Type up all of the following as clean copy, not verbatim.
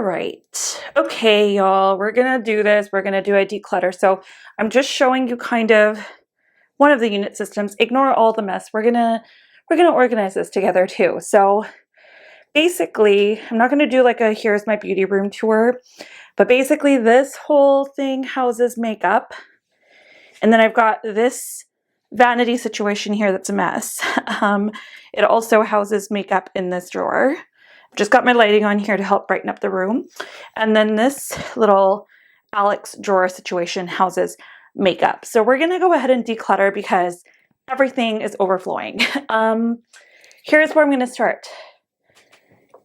right. Okay, y'all, we're gonna do this. We're gonna do a declutter. So I'm just showing you kind of one of the unit systems. Ignore all the mess. We're gonna organize this together too. So basically, I'm not gonna do like a here's my beauty room tour, but basically this whole thing houses makeup. And then I've got this vanity situation here that's a mess. It also houses makeup in this drawer. Just got my lighting on here to help brighten up the room. And then this little Alex drawer situation houses makeup. So we're gonna go ahead and declutter because everything is overflowing. Here's where I'm gonna start.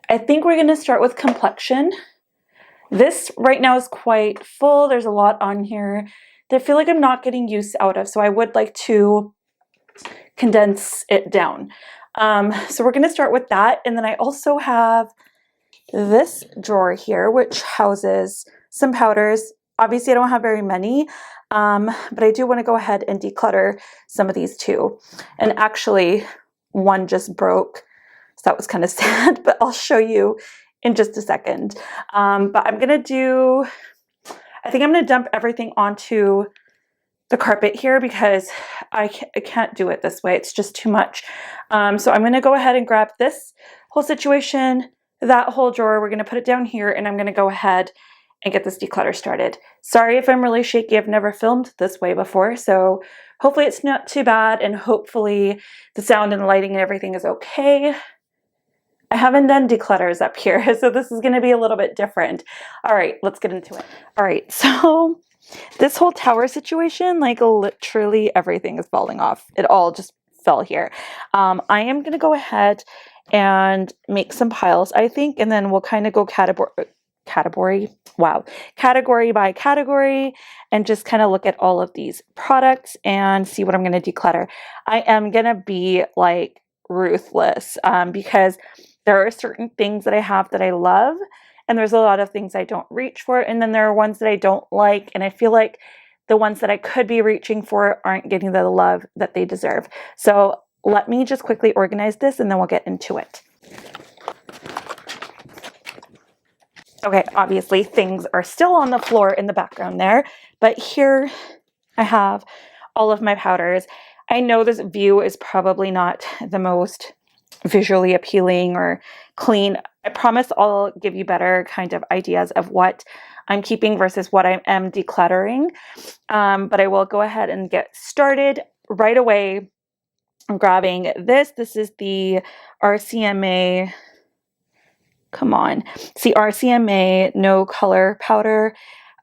I think we're gonna start with Complexion. This right now is quite full. There's a lot on here that I feel like I'm not getting use out of. So I would like to condense it down. So we're gonna start with that. And then I also have this drawer here, which houses some powders. Obviously I don't have very many, but I do wanna go ahead and declutter some of these too. And actually one just broke, so that was kind of sad, but I'll show you in just a second. But I think I'm gonna dump everything onto the carpet here because I can't do it this way. It's just too much. So I'm gonna go ahead and grab this whole situation, that whole drawer, we're gonna put it down here, and I'm gonna go ahead and get this declutter started. Sorry if I'm really shaky. I've never filmed this way before, so hopefully it's not too bad, and hopefully the sound and the lighting and everything is okay. I haven't done declutters up here, so this is gonna be a little bit different. All right, let's get into it. All right, so this whole tower situation, like literally everything is falling off. It all just fell here. I am gonna go ahead and make some piles, I think, and then we'll kind of go category by category and just kind of look at all of these products and see what I'm gonna declutter. I am gonna be like ruthless because there are certain things that I have that I love, and there's a lot of things I don't reach for, and then there are ones that I don't like, and I feel like the ones that I could be reaching for aren't getting the love that they deserve. So let me just quickly organize this and then we'll get into it. Okay, obviously things are still on the floor in the background there, but here I have all of my powders. I know this view is probably not the most visually appealing or clean. I promise I'll give you better kind of ideas of what I'm keeping versus what I am decluttering. But I will go ahead and get started right away. I'm grabbing this. This is the RCMA. Come on. It's the RCMA No Color Powder.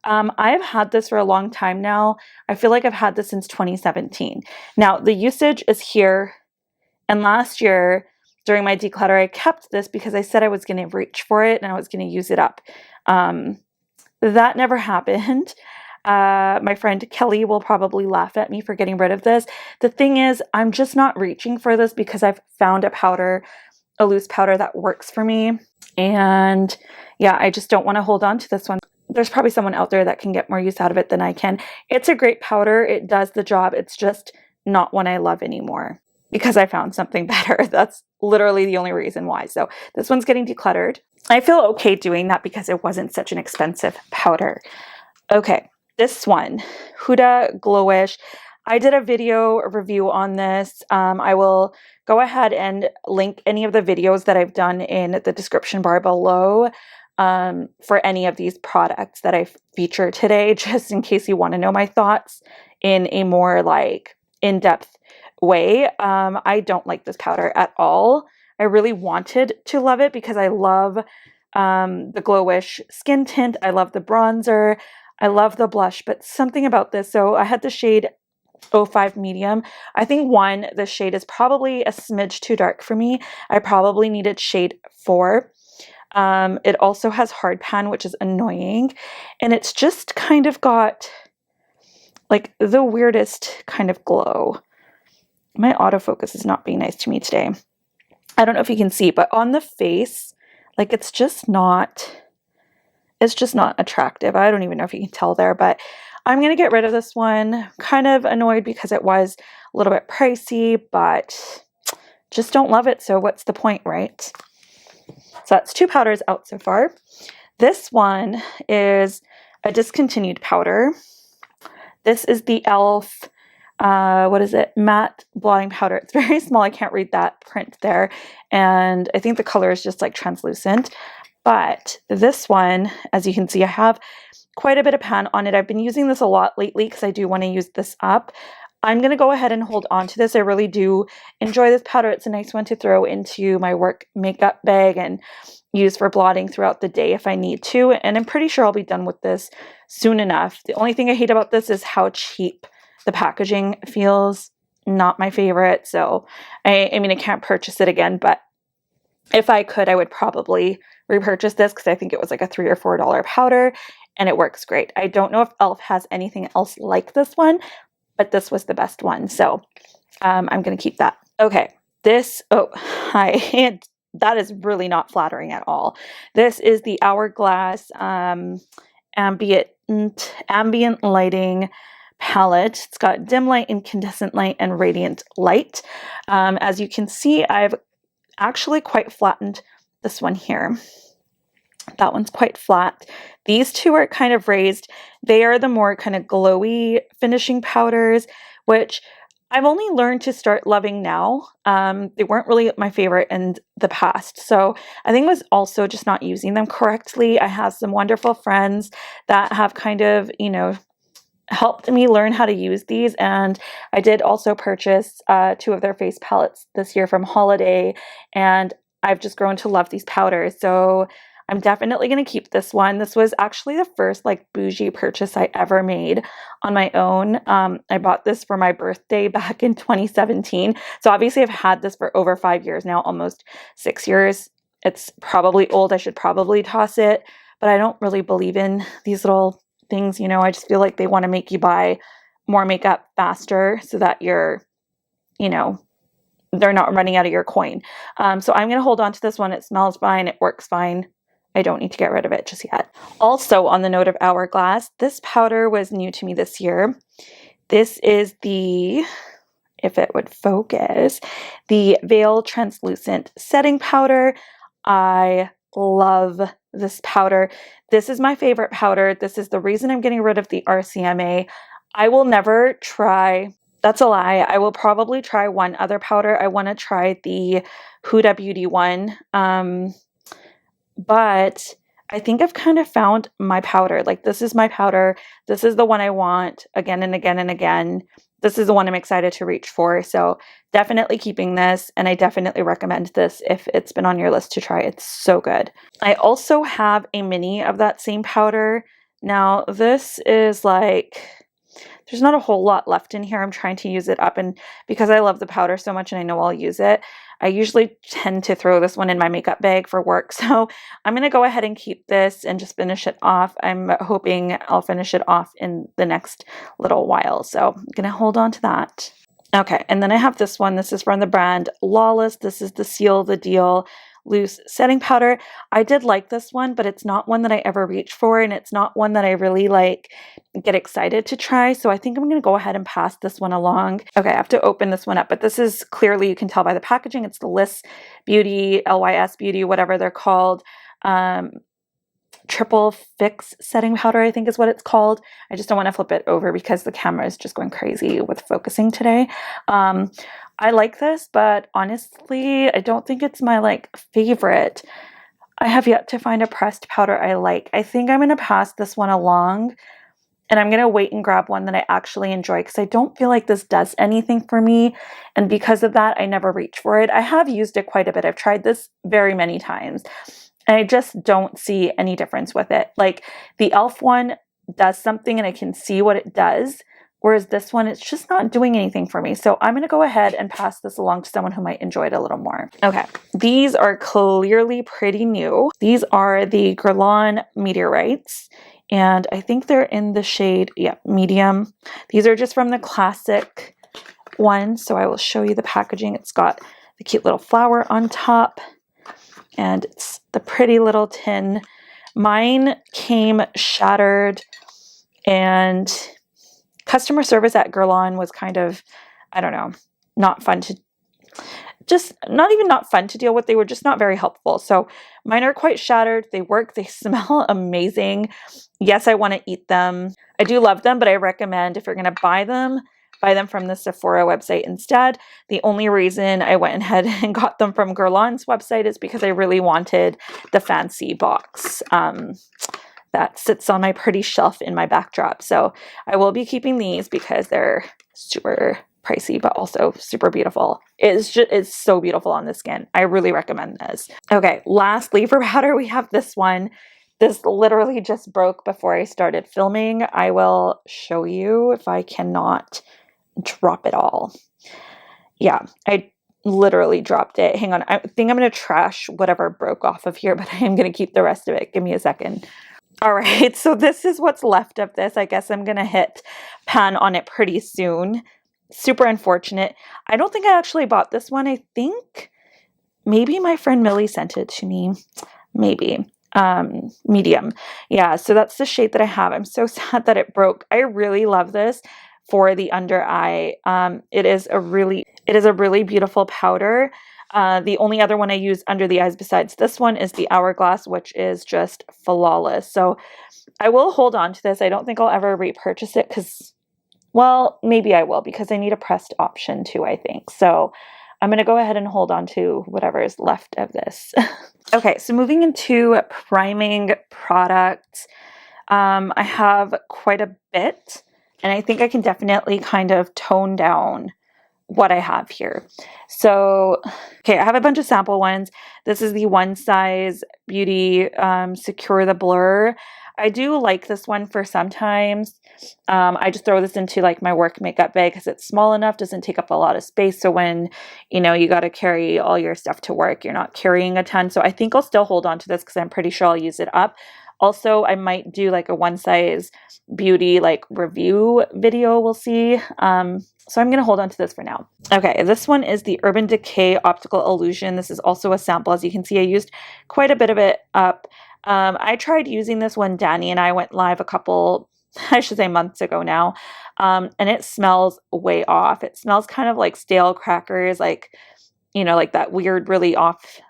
I've had this for a long time now. I feel like I've had this since 2017. Now, the usage is here. And last year, during my declutter, I kept this because I said I was going to reach for it and I was going to use it up. That never happened. My friend Kelly will probably laugh at me for getting rid of this. The thing is, I'm just not reaching for this because I've found a loose powder that works for me. And yeah, I just don't want to hold on to this one. There's probably someone out there that can get more use out of it than I can. It's a great powder. It does the job. It's just not one I love anymore because I found something better. That's literally the only reason why. So this one's getting decluttered. I feel okay doing that because it wasn't such an expensive powder. Okay, this one, Huda Glowish. I did a video review on this. I will go ahead and link any of the videos that I've done in the description bar below for any of these products that I feature today, just in case you want to know my thoughts in a more like in-depth way. I don't like this powder at all. I really wanted to love it because I love the Glowish skin tint. I love the bronzer. I love the blush, but something about this. So I had the shade 05 medium. I think the shade is probably a smidge too dark for me. I probably needed shade 4. It also has hard pan, which is annoying. And it's just kind of got like the weirdest kind of glow. My autofocus is not being nice to me today. I don't know if you can see, but on the face, like it's just not attractive. I don't even know if you can tell there, but I'm going to get rid of this one. Kind of annoyed because it was a little bit pricey, but just don't love it. So what's the point, right? So that's 2 powders out so far. This one is a discontinued powder. This is the e.l.f. What is it? Matte blotting powder. It's very small. I can't read that print there. And I think the color is just like translucent. But this one, as you can see, I have quite a bit of pan on it. I've been using this a lot lately because I do want to use this up. I'm going to go ahead and hold on to this. I really do enjoy this powder. It's a nice one to throw into my work makeup bag and use for blotting throughout the day if I need to. And I'm pretty sure I'll be done with this soon enough. The only thing I hate about this is how cheap the packaging feels. Not my favorite. So I mean, I can't purchase it again, but if I could, I would probably repurchase this because I think it was like a $3 or $4 powder and it works great. I don't know if e.l.f. has anything else like this one, but this was the best one. So I'm going to keep that. Okay. Hi. That is really not flattering at all. This is the Hourglass ambient lighting palette. It's got dim light, incandescent light, and radiant light. As you can see, I've actually quite flattened this one here. That one's quite flat. These two are kind of raised. They are the more kind of glowy finishing powders, which I've only learned to start loving now. They weren't really my favorite in the past. So I think it was also just not using them correctly. I have some wonderful friends that have kind of, helped me learn how to use these. And I did also purchase 2 of their face palettes this year from Holiday. And I've just grown to love these powders. So I'm definitely going to keep this one. This was actually the first like bougie purchase I ever made on my own. I bought this for my birthday back in 2017. So obviously I've had this for over 5 years now, almost 6 years. It's probably old. I should probably toss it, but I don't really believe in these little things. I just feel like they want to make you buy more makeup faster so that you're, they're not running out of your coin. So I'm going to hold on to this one. It smells fine. It works fine. I don't need to get rid of it just yet. Also, on the note of Hourglass, this powder was new to me this year. This is the, if it would focus, the Veil Translucent Setting Powder. I love this powder. This is my favorite powder. This is the reason I'm getting rid of the RCMA. I will never try, that's a lie. I will probably try one other powder. I want to try the Huda Beauty one. But I think I've kind of found my powder. Like, this is my powder. This is the one I want again and again and again. This is the one I'm excited to reach for. So definitely keeping this. And I definitely recommend this if it's been on your list to try. It's so good. I also have a mini of that same powder. Now, this is like, there's not a whole lot left in here. I'm trying to use it up. And because I love the powder so much and I know I'll use it, I usually tend to throw this one in my makeup bag for work. So I'm going to go ahead and keep this and just finish it off. I'm hoping I'll finish it off in the next little while. So I'm going to hold on to that. Okay, and then I have this one. This is from the brand Lawless. This is the Seal the Deal Loose Setting Powder. I did like this one, but it's not one that I ever reach for, and it's not one that I really get excited to try. So I think I'm going to go ahead and pass this one along. Okay, I have to open this one up, but this is clearly, you can tell by the packaging, it's the Lys Beauty, LYS Beauty, whatever they're called. Triple Fix Setting Powder, I think is what it's called. I just don't want to flip it over because the camera is just going crazy with focusing today. I like this, but honestly, I don't think it's my favorite. I have yet to find a pressed powder I like. I think I'm going to pass this one along, and I'm going to wait and grab one that I actually enjoy because I don't feel like this does anything for me. And because of that, I never reach for it. I have used it quite a bit. I've tried this very many times, and I just don't see any difference with it. Like, the e.l.f. one does something and I can see what it does, whereas this one, it's just not doing anything for me. So I'm going to go ahead and pass this along to someone who might enjoy it a little more. Okay, these are clearly pretty new. These are the Guerlain Meteorites, and I think they're in the shade, medium. These are just from the classic one, so I will show you the packaging. It's got the cute little flower on top, and it's the pretty little tin. Mine came shattered, and customer service at Guerlain was kind of, I don't know, not fun just not fun to deal with. They were just not very helpful. So mine are quite shattered. They work. They smell amazing. Yes, I want to eat them. I do love them, but I recommend if you're going to buy them from the Sephora website instead. The only reason I went ahead and got them from Guerlain's website is because I really wanted the fancy box that sits on my pretty shelf in my backdrop. So I will be keeping these because they're super pricey, but also super beautiful. It's so beautiful on the skin. I really recommend this. Okay, lastly for powder, we have this one. This literally just broke before I started filming. I will show you if I cannot drop it all. Yeah, I literally dropped it. Hang on, I think I'm going to trash whatever broke off of here, but I am going to keep the rest of it. Give me a second. All right, so this is what's left of this. I guess I'm going to hit pan on it pretty soon. Super unfortunate. I don't think I actually bought this one. I think maybe my friend Millie sent it to me. Maybe. Medium. Yeah, so that's the shade that I have. I'm so sad that it broke. I really love this for the under eye. It is a really beautiful powder. The only other one I use under the eyes besides this one is the Hourglass, which is just flawless. So I will hold on to this. I don't think I'll ever repurchase it because, well, maybe I will because I need a pressed option too, I think. So I'm going to go ahead and hold on to whatever is left of this. Okay, so moving into priming products, I have quite a bit, and I think I can definitely kind of tone down what I have here. So, okay, I have a bunch of sample ones. This is the One Size Beauty Secure the Blur. I do like this one for sometimes. I just throw this into like my work makeup bag because it's small enough, doesn't take up a lot of space. So when, you know, you got to carry all your stuff to work, you're not carrying a ton. So I think I'll still hold on to this because I'm pretty sure I'll use it up. Also, I might do like a One Size Beauty like review video. We'll see. So I'm going to hold on to this for now. Okay, this one is the Urban Decay Optical Illusion. This is also a sample. As you can see, I used quite a bit of it up. I tried using this when Danny and I went live a couple, I should say months ago now, and it smells way off. It smells kind of like stale crackers, like, you know, like that weird, really off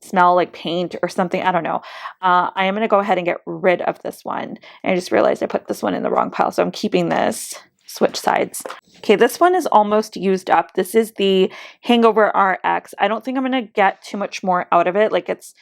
smell like paint or something. I don't know. I am going to go ahead and get rid of this one. And I just realized I put this one in the wrong pile, so I'm keeping this. Switch sides. Okay, this one is almost used up. This is the Hangover RX. I don't think I'm going to get too much more out of it. Like it's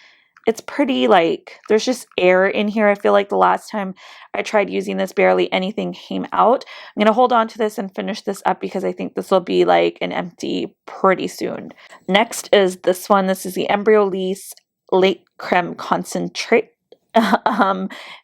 pretty, like there's just air in here. I feel like the last time I tried using this, barely anything came out. I'm going to hold on to this and finish this up because I think this will be like an empty pretty soon. Next is this one. This is the Embryolisse Late Creme Concentrate.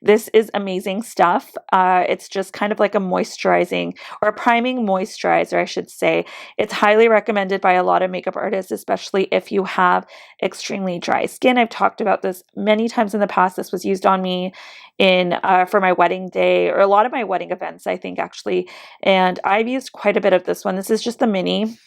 This is amazing stuff. It's just kind of like a moisturizing or a priming moisturizer, I should say. It's highly recommended by a lot of makeup artists, especially if you have extremely dry skin. I've talked about this many times in the past. This was used on me in for my wedding day or a lot of my wedding events, I think actually. And I've used quite a bit of this one. This is just the mini.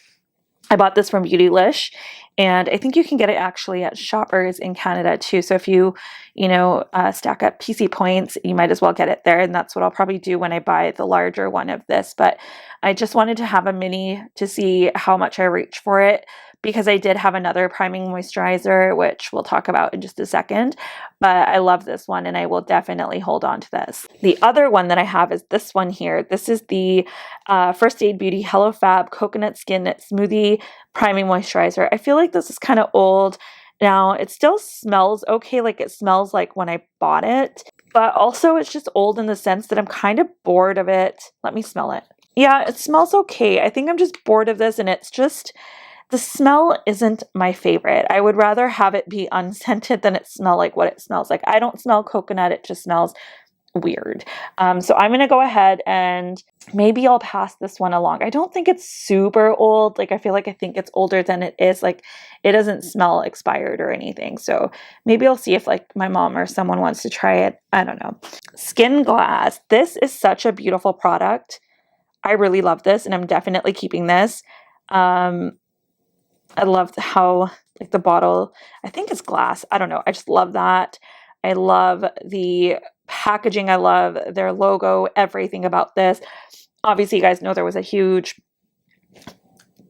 I bought this from Beautylish, and I think you can get it actually at Shoppers in Canada too. So if you stack up PC points, you might as well get it there. And that's what I'll probably do when I buy the larger one of this. But I just wanted to have a mini to see how much I reach for it because I did have another priming moisturizer, which we'll talk about in just a second. But I love this one and I will definitely hold on to this. The other one that I have is this one here. This is the First Aid Beauty Hello Fab Coconut Skin Smoothie Priming Moisturizer. I feel like this is kind of old. Now, it still smells okay, like it smells like when I bought it, but also it's just old in the sense that I'm kind of bored of it. Let me smell it. Yeah, it smells okay. I think I'm just bored of this, and it's just, the smell isn't my favorite. I would rather have it be unscented than it smell like what it smells like. I don't smell coconut, it just smells weird. So I'm going to go ahead and maybe I'll pass this one along. I don't think it's super old. Like I think it's older than it is. Like it doesn't smell expired or anything. So maybe I'll see if like my mom or someone wants to try it. I don't know. Skin Glass. This is such a beautiful product. I really love this and I'm definitely keeping this. I love how like the bottle, I think it's glass. I don't know. I just love that. I love the packaging. I love their logo, everything about this. Obviously, you guys know there was a huge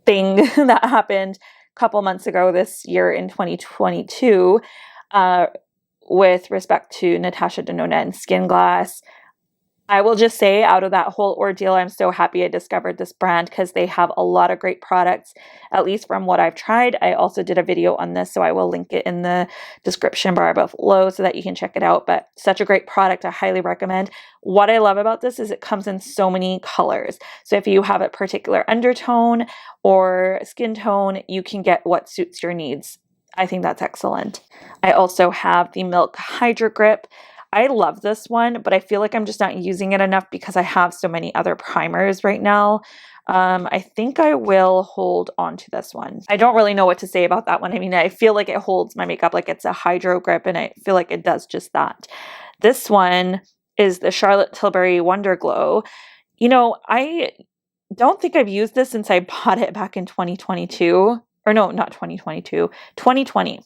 thing that happened couple months ago this year in 2022 with respect to Natasha Denona and Skin Glass. I will just say, out of that whole ordeal, I'm so happy I discovered this brand because they have a lot of great products, at least from what I've tried. I also did a video on this, so I will link it in the description bar above below so that you can check it out. But such a great product. I highly recommend. What I love about this is it comes in so many colors. So if you have a particular undertone or skin tone, you can get what suits your needs. I think that's excellent. I also have the Milk Hydro Grip. I love this one, but I feel like I'm just not using it enough because I have so many other primers right now. I think I will hold on to this one. I don't really know what to say about that one. I mean, I feel like it holds my makeup like it's a hydro grip, and I feel like it does just that. This one is the Charlotte Tilbury Wonder Glow. You know, I don't think I've used this since I bought it back in 2022. Or no, not 2022, 2020.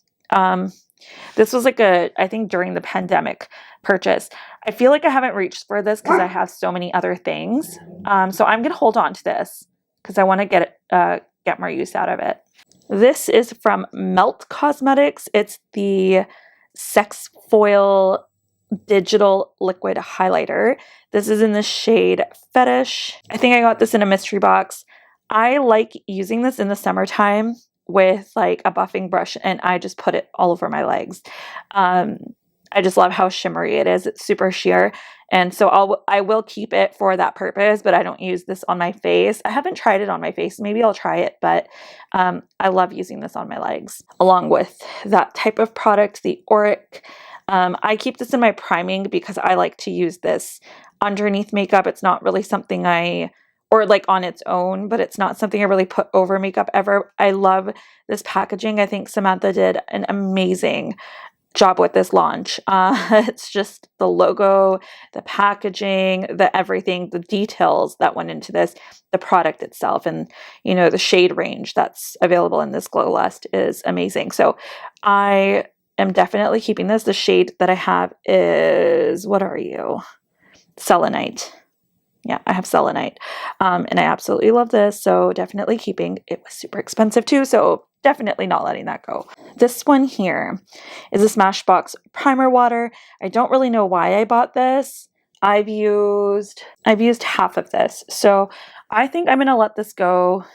This was like I think during the pandemic purchase. I feel like I haven't reached for this because I have so many other things. So I'm going to hold on to this because I want to get more use out of it. This is from Melt Cosmetics. It's the Sex Foil Digital Liquid Highlighter. This is in the shade Fetish. I think I got this in a mystery box. I like using this in the summertime with like a buffing brush, and I just put it all over my legs. I just love how shimmery it is. It's super sheer, and so I will keep it for that purpose, but I don't use this on my face. I haven't tried it on my face. Maybe I'll try it, but I love using this on my legs. Along with that type of product, the Auric. I keep this in my priming because I like to use this underneath makeup. It's not really something or like on its own, but it's not something I really put over makeup ever. I love this packaging. I think Samantha did an amazing job with this launch. It's just the logo, the packaging, the everything, the details that went into this, the product itself, and you know, the shade range that's available in this Glow Lust is amazing. So I am definitely keeping this. The shade that I have is, what are you? Selenite. Yeah, I have Selenite. And I absolutely love this. So definitely keeping. It was super expensive too. So definitely not letting that go. This one here is a Smashbox primer water. I don't really know why I bought this. I've used half of this. So I think I'm going to let this go.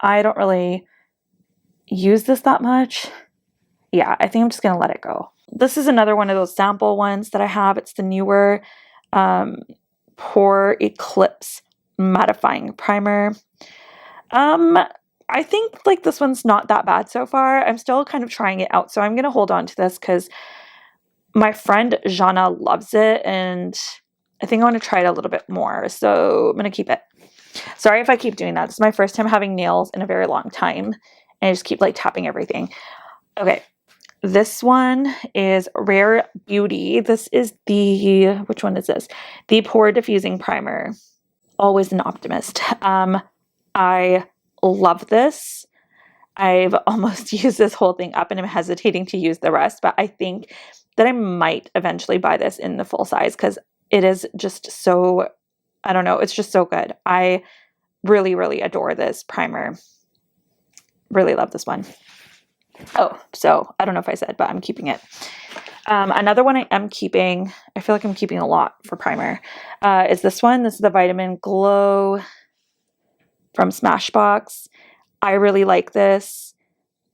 I don't really use this that much. Yeah, I think I'm just going to let it go. This is another one of those sample ones that I have. It's the newer Pore Eclipse mattifying primer. I think like this one's not that bad so far. I'm still kind of trying it out, so I'm gonna hold on to this because my friend Jana loves it, and I think I want to try it a little bit more, so I'm gonna keep it. Sorry if I keep doing that. It's my first time having nails in a very long time, and I just keep like tapping everything. Okay, this one is Rare Beauty. This is which one is this? The Pore Diffusing Primer. Always an optimist. I love this. I've almost used this whole thing up and I'm hesitating to use the rest, but I think that I might eventually buy this in the full size because it is just so, I don't know, it's just so good. I really, really adore this primer. Really love this one. Oh, so I don't know if I said, but I'm keeping it. Another one I am keeping, I feel like I'm keeping a lot for primer, is this one. This is the Vitamin Glow from Smashbox. I really like this.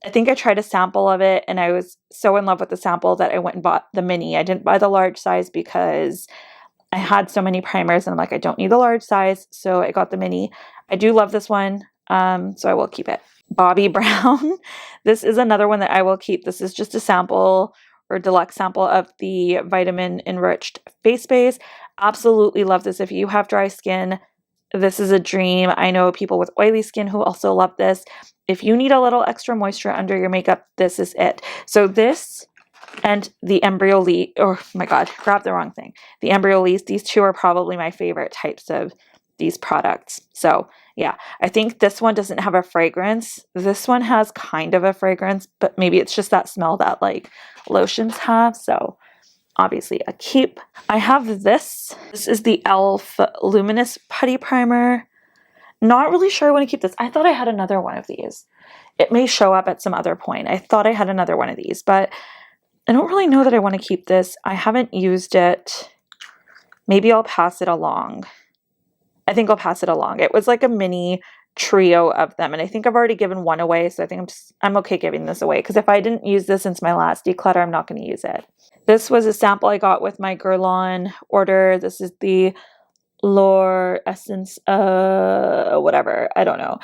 I think I tried a sample of it and I was so in love with the sample that I went and bought the mini. I didn't buy the large size because I had so many primers and I'm like, I don't need the large size. So I got the mini. I do love this one. So I will keep it. Bobbi Brown. This is another one that I will keep. This is just a sample or deluxe sample of the vitamin enriched face base. Absolutely love this. If you have dry skin, this is a dream. I know people with oily skin who also love this. If you need a little extra moisture under your makeup, this is it. So this and the Embryolisse, oh my God, grabbed the wrong thing. The Embryolisse, these two are probably my favorite types of these products. So yeah, I think this one doesn't have a fragrance. This one has kind of a fragrance, but maybe it's just that smell that like lotions have. So obviously a keep. I have this. This is the e.l.f. Luminous Putty Primer. Not really sure I want to keep this. I thought I had another one of these. it may show up at some other point. I thought I had another one of these, but I don't really know that I want to keep this. I haven't used it. Maybe I'll pass it along. I think I'll pass it along. It was like a mini trio of them, and I think I've already given one away, so I think I'm okay giving this away, because if I didn't use this since my last declutter, I'm not going to use it. This was a sample I got with my Guerlain order. This is the L'Or Essence, whatever, I don't know.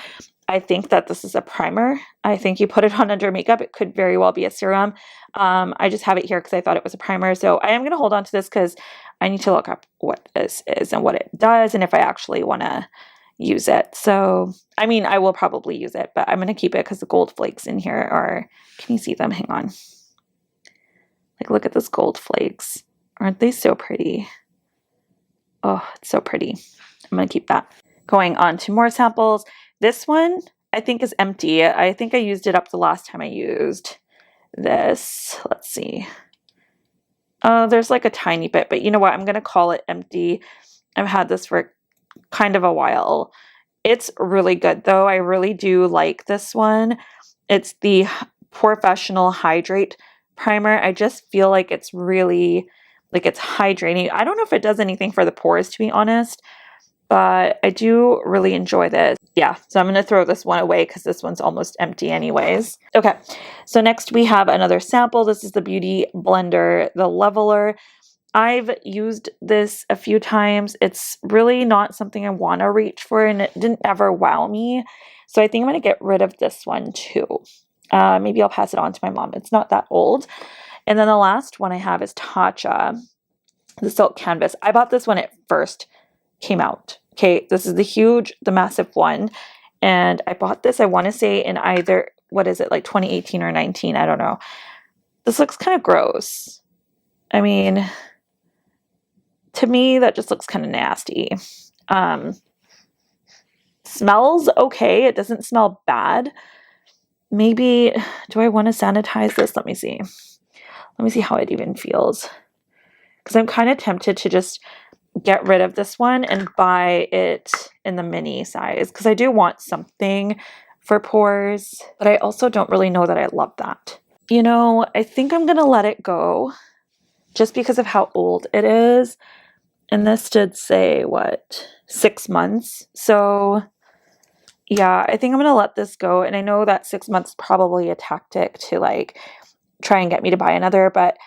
I think that this is a primer. I think you put it on under makeup. It could very well be a serum. I just have it here because I thought it was a primer. So I am going to hold on to this because I need to look up what this is and what it does and if I actually want to use it. So, I mean, I will probably use it, but I'm going to keep it because the gold flakes in here are, can you see them? Hang on. Like, look at those gold flakes. Aren't they so pretty? Oh, it's so pretty. I'm going to keep that. Going on to more samples. This one, I think, is empty. I think I used it up the last time I used this. Let's see. Oh, there's like a tiny bit, but you know what? I'm going to call it empty. I've had this for kind of a while. It's really good, though. I really do like this one. It's the Professional Hydrate Primer. I just feel like it's really, like, it's hydrating. I don't know if it does anything for the pores, to be honest, but I do really enjoy this. Yeah, so I'm going to throw this one away because this one's almost empty anyways. Okay, so next we have another sample. This is the Beauty Blender, the Leveler. I've used this a few times. It's really not something I want to reach for, and it didn't ever wow me. So I think I'm going to get rid of this one too. Maybe I'll pass it on to my mom. It's not that old. And then the last one I have is Tatcha, the Silk Canvas. I bought this when it first came out. Okay, this is the massive one. And I bought this, I want to say, in either, what is it, like 2018 or 19? I don't know. This looks kind of gross. I mean, to me, that just looks kind of nasty. Smells okay. It doesn't smell bad. Maybe, do I want to sanitize this? Let me see. Let me see how it even feels. Because I'm kind of tempted to just get rid of this one and buy it in the mini size. Because I do want something for pores. But I also don't really know that I love that. You know, I think I'm going to let it go. Just because of how old it is. And this did say, what, 6 months? So, yeah, I think I'm going to let this go. And I know that 6 months is probably a tactic to, like, try and get me to buy another. But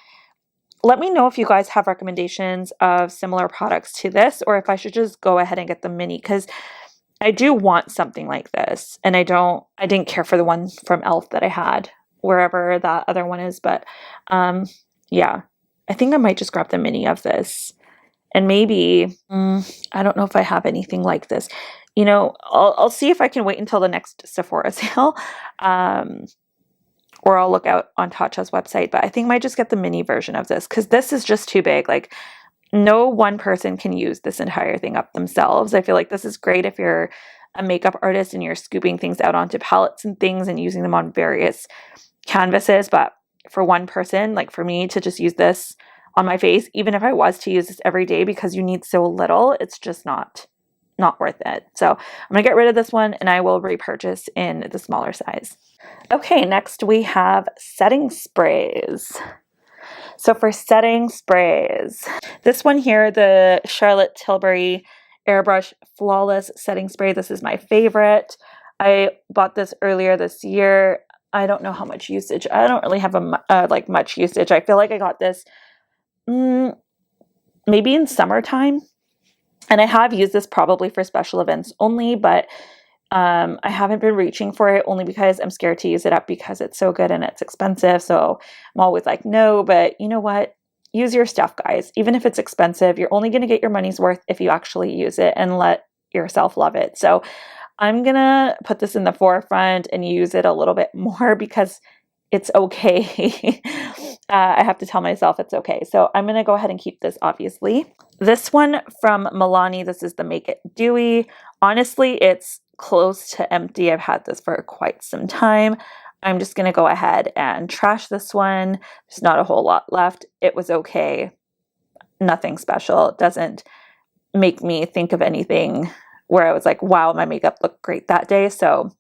let me know if you guys have recommendations of similar products to this, or if I should just go ahead and get the mini. Because I do want something like this. And I didn't care for the one from e.l.f. that I had, wherever that other one is. But, yeah, I think I might just grab the mini of this. And maybe, I don't know if I have anything like this. You know, I'll see if I can wait until the next Sephora sale. Or I'll look out on Tatcha's website. But I think I might just get the mini version of this. Because this is just too big. Like, no one person can use this entire thing up themselves. I feel like this is great if you're a makeup artist and you're scooping things out onto palettes and things and using them on various canvases. But for one person, like for me to just use this on my face, even if I was to use this every day, because you need so little, it's just not worth it. So I'm gonna get rid of this one and I will repurchase in the smaller size. Okay, next we have setting sprays. So for setting sprays, this one here, the Charlotte Tilbury Airbrush Flawless Setting Spray, this is my favorite. I bought this earlier this year. I don't know how much usage. I don't really have like much usage. I feel like I got this maybe in summertime, and I have used this probably for special events only, but I haven't been reaching for it only because I'm scared to use it up because it's so good and it's expensive. So I'm always like, no, but you know what? Use your stuff, guys. Even if it's expensive, you're only going to get your money's worth if you actually use it and let yourself love it. So I'm going to put this in the forefront and use it a little bit more because it's okay. I have to tell myself it's okay. So I'm going to go ahead and keep this, obviously. This one from Milani, this is the Make It Dewy. Honestly, it's close to empty. I've had this for quite some time. I'm just going to go ahead and trash this one. There's not a whole lot left. It was okay. Nothing special. It doesn't make me think of anything where I was like, wow, my makeup looked great that day. So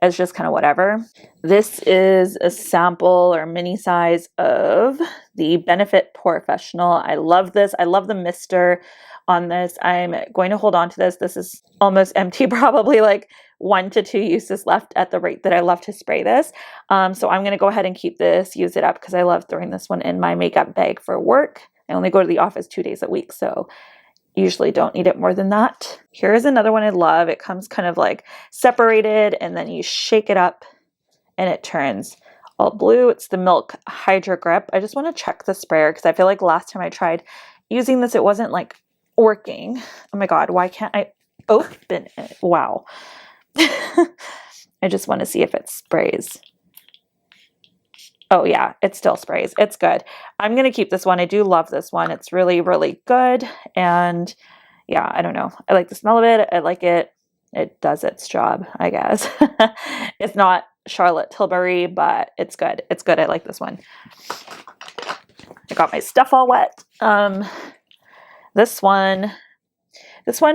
as just kind of whatever. This is a sample or mini size of the Benefit Professional. I love this. I love the mister on this. I'm going to hold on to this. This is almost empty, probably like 1 to 2 uses left at the rate that I love to spray this. So I'm going to go ahead and keep this, use it up, because I love throwing this one in my makeup bag for work. I only go to the office 2 days a week, so usually don't need it more than that. Here's another one I love. It comes kind of like separated, and then you shake it up and it turns all blue. It's the Milk Hydro Grip. I just want to check the sprayer because I feel like last time I tried using this, it wasn't like working. Oh my God, why can't I open it? Wow. I just want to see if it sprays. Oh yeah, it still sprays. It's good. I'm going to keep this one. I do love this one. It's really, really good. And yeah, I don't know. I like the smell of it. I like it. It does its job, I guess. It's not Charlotte Tilbury, but it's good. It's good. I like this one. I got my stuff all wet. This one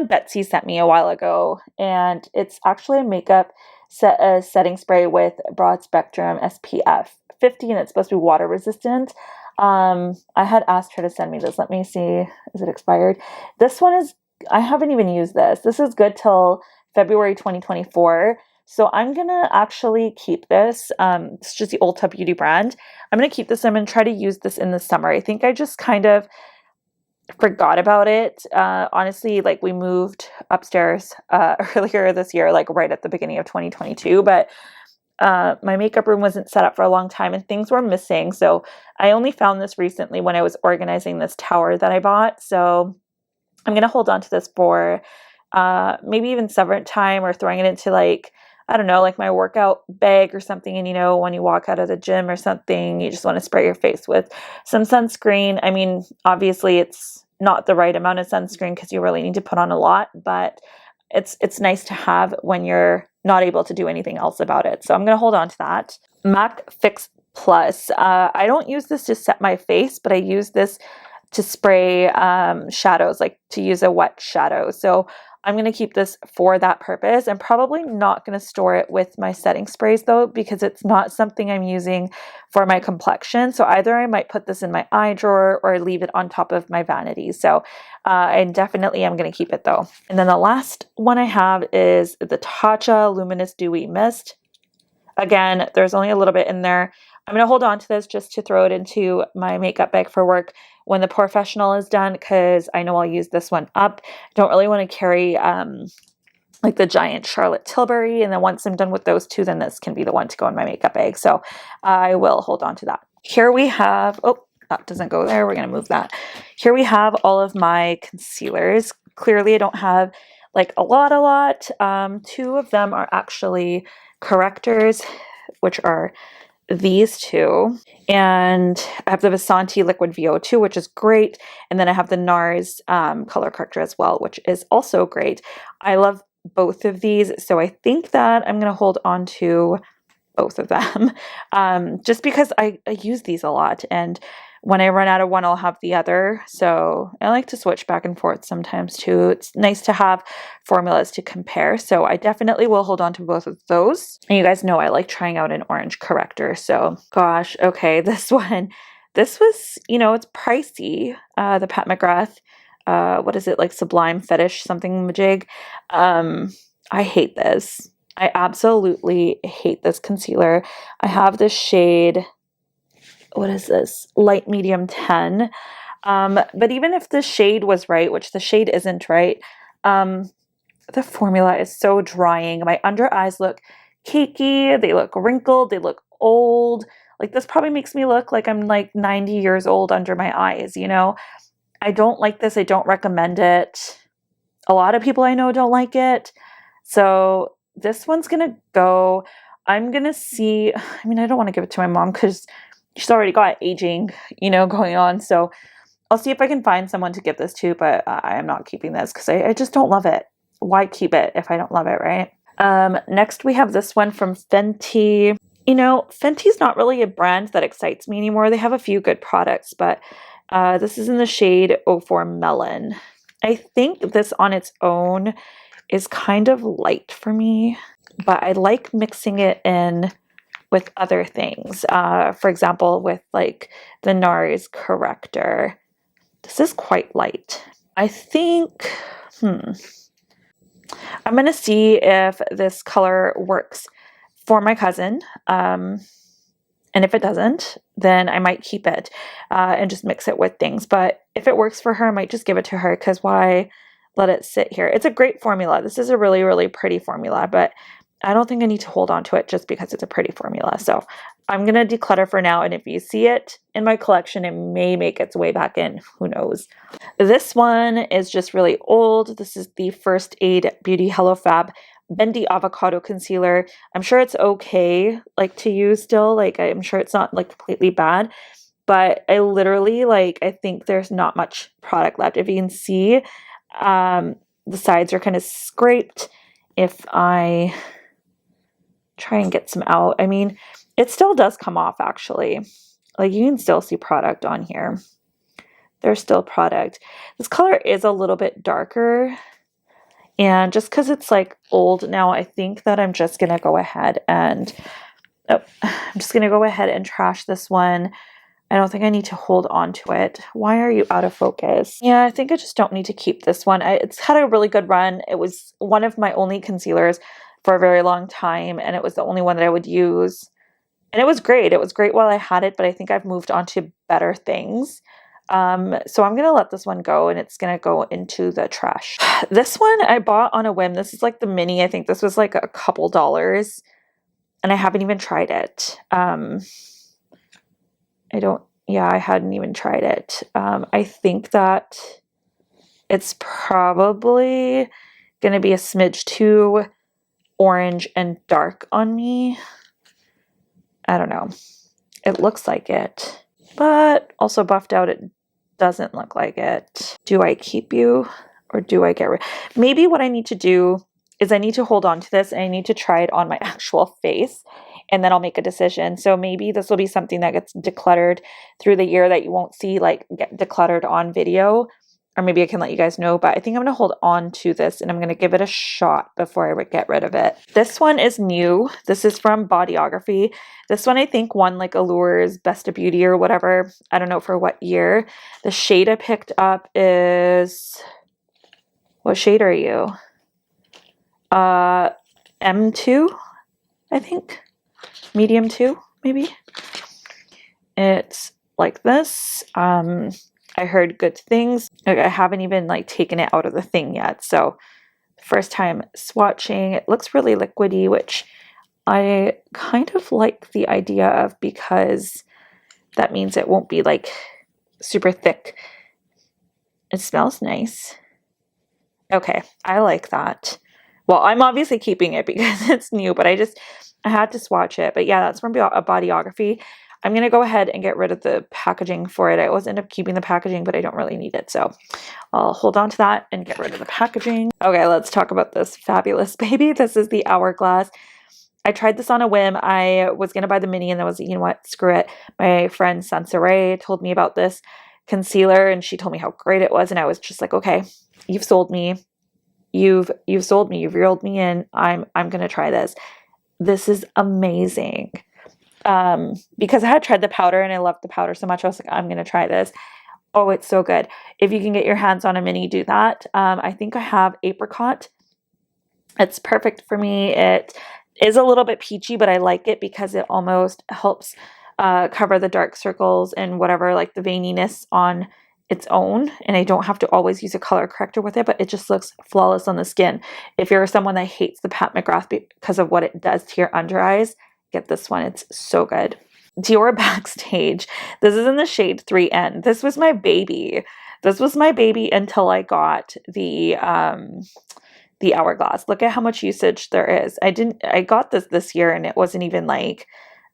Betsy sent me a while ago, and it's actually a makeup setting spray with broad spectrum SPF 50, and it's supposed to be water resistant. I had asked her to send me this. Let me see. Is it expired? This one is, I haven't even used this. This is good till February 2024. So I'm going to actually keep this. It's just the Ulta Beauty brand. I'm going to keep this. I'm going to try to use this in the summer. I think I just kind of forgot about it. Honestly, like we moved upstairs earlier this year, like right at the beginning of 2022, but my makeup room wasn't set up for a long time and things were missing. So I only found this recently when I was organizing this tower that I bought. So I'm going to hold on to this for maybe even summer time, or throwing it into like, I don't know, like my workout bag or something. And you know, when you walk out of the gym or something, you just want to spray your face with some sunscreen. I mean, obviously it's not the right amount of sunscreen because you really need to put on a lot, but it's nice to have when you're not able to do anything else about it. So I'm going to hold on to that. MAC Fix Plus. I don't use this to set my face, but I use this to spray shadows, like to use a wet shadow. So I'm going to keep this for that purpose. I'm probably not going to store it with my setting sprays though, because it's not something I'm using for my complexion. So either I might put this in my eye drawer or leave it on top of my vanity. So I definitely am going to keep it though. And then the last one I have is the Tatcha Luminous Dewy Mist. Again, there's only a little bit in there. I'm going to hold on to this just to throw it into my makeup bag for work when the Professional is done, because I know I'll use this one up. Don't really want to carry like the giant Charlotte Tilbury. And then once I'm done with those two, then this can be the one to go in my makeup bag. So I will hold on to that. Here we have, oh, that doesn't go there. We're going to move that. Here we have all of my concealers. Clearly I don't have like a lot. 2 of them are actually correctors, which are these 2, and I have the Vasanti Liquid VO2, which is great, and then I have the NARS color corrector as well, which is also great. I love both of these, so I think that I'm going to hold on to both of them just because I use these a lot, and when I run out of one, I'll have the other. So I like to switch back and forth sometimes too. It's nice to have formulas to compare. So I definitely will hold on to both of those. And you guys know I like trying out an orange corrector. So gosh, okay, this one, this was, you know, it's pricey. The Pat McGrath, what is it, like Sublime Fetish something majig. I hate this. I absolutely hate this concealer. I have this shade, what is this? Light Medium 10. But even if the shade was right, which the shade isn't right, the formula is so drying. My under eyes look cakey. They look wrinkled. They look old. Like this probably makes me look like I'm like 90 years old under my eyes, you know? I don't like this. I don't recommend it. A lot of people I know don't like it. So this one's going to go. I'm going to see. I mean, I don't want to give it to my mom because she's already got aging, you know, going on. So I'll see if I can find someone to give this to, but I am not keeping this because I just don't love it. Why keep it if I don't love it, right? Next, we have this one from Fenty. You know, Fenty's not really a brand that excites me anymore. They have a few good products, but this is in the shade 04 Melon. I think this on its own is kind of light for me. but I like mixing it in with other things. For example, with like the NARS corrector. This is quite light. I think, I'm going to see if this color works for my cousin. And if it doesn't, then I might keep it and just mix it with things. But if it works for her, I might just give it to her, because why let it sit here? It's a great formula. This is a really, really pretty formula, but I don't think I need to hold on to it just because it's a pretty formula. So I'm going to declutter for now. And if you see it in my collection, it may make its way back in. Who knows? This one is just really old. This is the First Aid Beauty Hello Fab Bendy Avocado Concealer. I'm sure it's okay, like, to use still. Like, I'm sure it's not like completely bad, but I literally, like, I think there's not much product left. If you can see, the sides are kind of scraped. If I try and get some out, I mean, it still does come off, actually. Like, you can still see product on here. There's still product. This color is a little bit darker. And just because it's like old now, I think that I'm just going to go ahead and trash this one. I don't think I need to hold on to it. Why are you out of focus? Yeah, I think I just don't need to keep this one. It's had a really good run. It was one of my only concealers for a very long time, and it was the only one that I would use. And it was great. It was great while I had it, but I think I've moved on to better things. So I'm going to let this one go, and it's going to go into the trash. This one I bought on a whim. This is like the mini. I think this was like a couple dollars, and I haven't even tried it. I hadn't even tried it. I think that it's probably going to be a smidge too orange and dark on me. I don't know. It looks like it, but also buffed out, it doesn't look like it. Do I keep you or do I get rid? Maybe what I need to do is I need to hold on to this, and I need to try it on my actual face, and then I'll make a decision. So maybe this will be something that gets decluttered through the year that you won't see like get decluttered on video, or maybe I can let you guys know, but I think I'm going to hold on to this, and I'm going to give it a shot before I get rid of it. This one is new. This is from Bodyography. This one I think won like Allure's Best of Beauty or whatever. I don't know for what year. The shade I picked up is, what shade are you? M2, I think. Medium 2, maybe. It's like this. I heard good things. Like, I haven't even like taken it out of the thing yet. So first time swatching. It looks really liquidy, which I kind of like the idea of, because that means it won't be like super thick. It smells nice. Okay, I like that. Well, I'm obviously keeping it because it's new, but I had to swatch it. But yeah, that's from a Bodyography. I'm going to go ahead and get rid of the packaging for it. I always end up keeping the packaging, but I don't really need it. So I'll hold on to that and get rid of the packaging. Okay, let's talk about this fabulous baby. This is the Hourglass. I tried this on a whim. I was going to buy the mini, and I was, you know what, screw it. My friend Sansaray told me about this concealer, and she told me how great it was. And I was just like, okay, you've sold me. You've sold me. You've reeled me in. I'm going to try this. This is amazing. Because I had tried the powder and I loved the powder so much, I was like, I'm going to try this. Oh, it's so good. If you can get your hands on a mini, do that. I think I have Apricot. It's perfect for me. It is a little bit peachy, but I like it because it almost helps cover the dark circles and whatever, like the veininess on its own. And I don't have to always use a color corrector with it, but it just looks flawless on the skin. If you're someone that hates the Pat McGrath because of what it does to your under eyes, get this one. It's so good. Dior Backstage. This is in the shade 3N. This was my baby. This was my baby until I got the Hourglass. Look at how much usage there is. I got this year, and it wasn't even like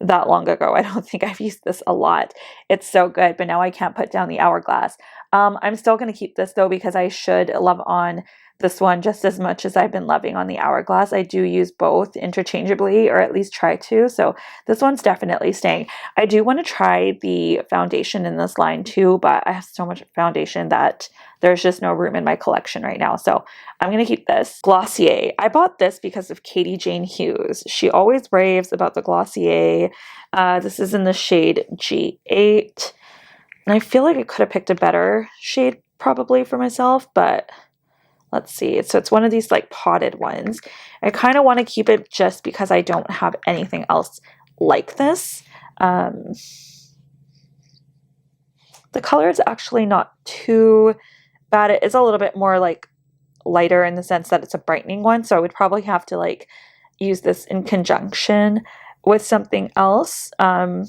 that long ago. I don't think I've used this a lot. It's so good, but now I can't put down the Hourglass. I'm still going to keep this though, because I should love on this one just as much as I've been loving on the Hourglass. I do use both interchangeably, or at least try to. So this one's definitely staying. I do want to try the foundation in this line too, but I have so much foundation that there's just no room in my collection right now. So I'm going to keep this. Glossier. I bought this because of Katie Jane Hughes. She always raves about the Glossier. This is in the shade G8. And I feel like I could have picked a better shade probably for myself, but let's see. So it's one of these like potted ones. I kind of want to keep it just because I don't have anything else like this. The color is actually not too bad. It is a little bit more like lighter in the sense that it's a brightening one. So I would probably have to like use this in conjunction with something else. I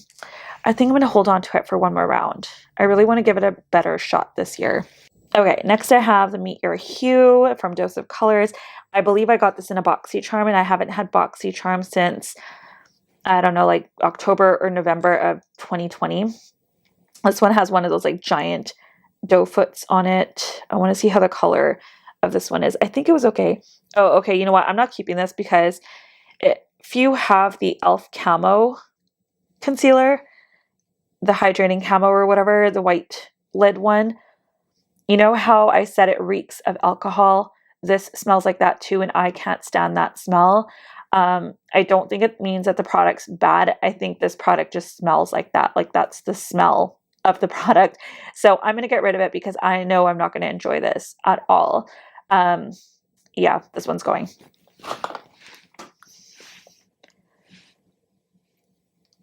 think I'm going to hold on to it for one more round. I really want to give it a better shot this year. Okay, next I have the Meet Your Hue from Dose of Colors. I believe I got this in a BoxyCharm, and I haven't had BoxyCharm since, I don't know, like October or November of 2020. This one has one of those like giant doe foots on it. I want to see how the color of this one is. I think it was okay. Oh, okay, you know what? I'm not keeping this because if you have the e.l.f. Camo concealer, the hydrating camo or whatever, the white lid one, you know how I said it reeks of alcohol? This smells like that too, and I can't stand that smell. I don't think it means that the product's bad. I think this product just smells like that. Like that's the smell of the product. So I'm going to get rid of it because I know I'm not going to enjoy this at all. Yeah, this one's going.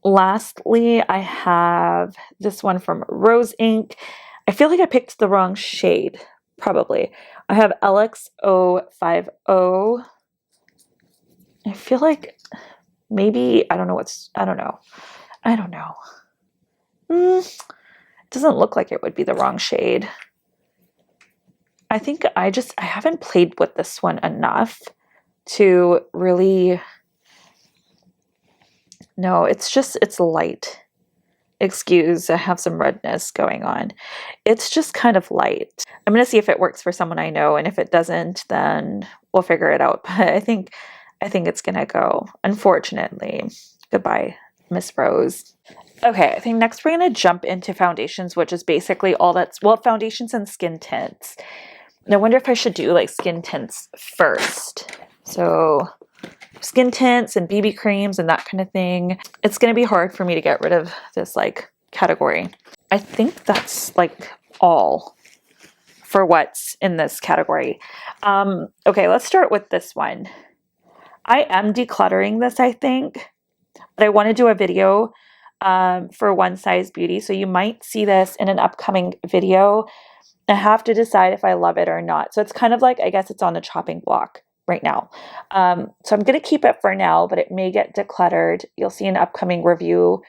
Lastly, I have this one from Rose Inc. I feel like I picked the wrong shade, probably. I have LXO50. I feel like maybe, I don't know. It doesn't look like it would be the wrong shade. I think I haven't played with this one enough to really, no, it's light. Excuse, I have some redness going on. It's just kind of light. I'm going to see if it works for someone I know, and if it doesn't, then we'll figure it out. But I think it's going to go, unfortunately. Goodbye, Miss Rose. Okay, I think next we're going to jump into foundations, which is basically all that's, well, foundations and skin tints. And I wonder if I should do like skin tints first. So skin tints and BB creams and that kind of thing. It's going to be hard for me to get rid of this like category. I think that's like all for what's in this category. Okay, let's start with this one. I am decluttering this, I think, but I want to do a video for One Size Beauty. So you might see this in an upcoming video. I have to decide if I love it or not. So it's kind of like, I guess it's on the chopping block right now. So I'm going to keep it for now, but it may get decluttered. You'll see an upcoming review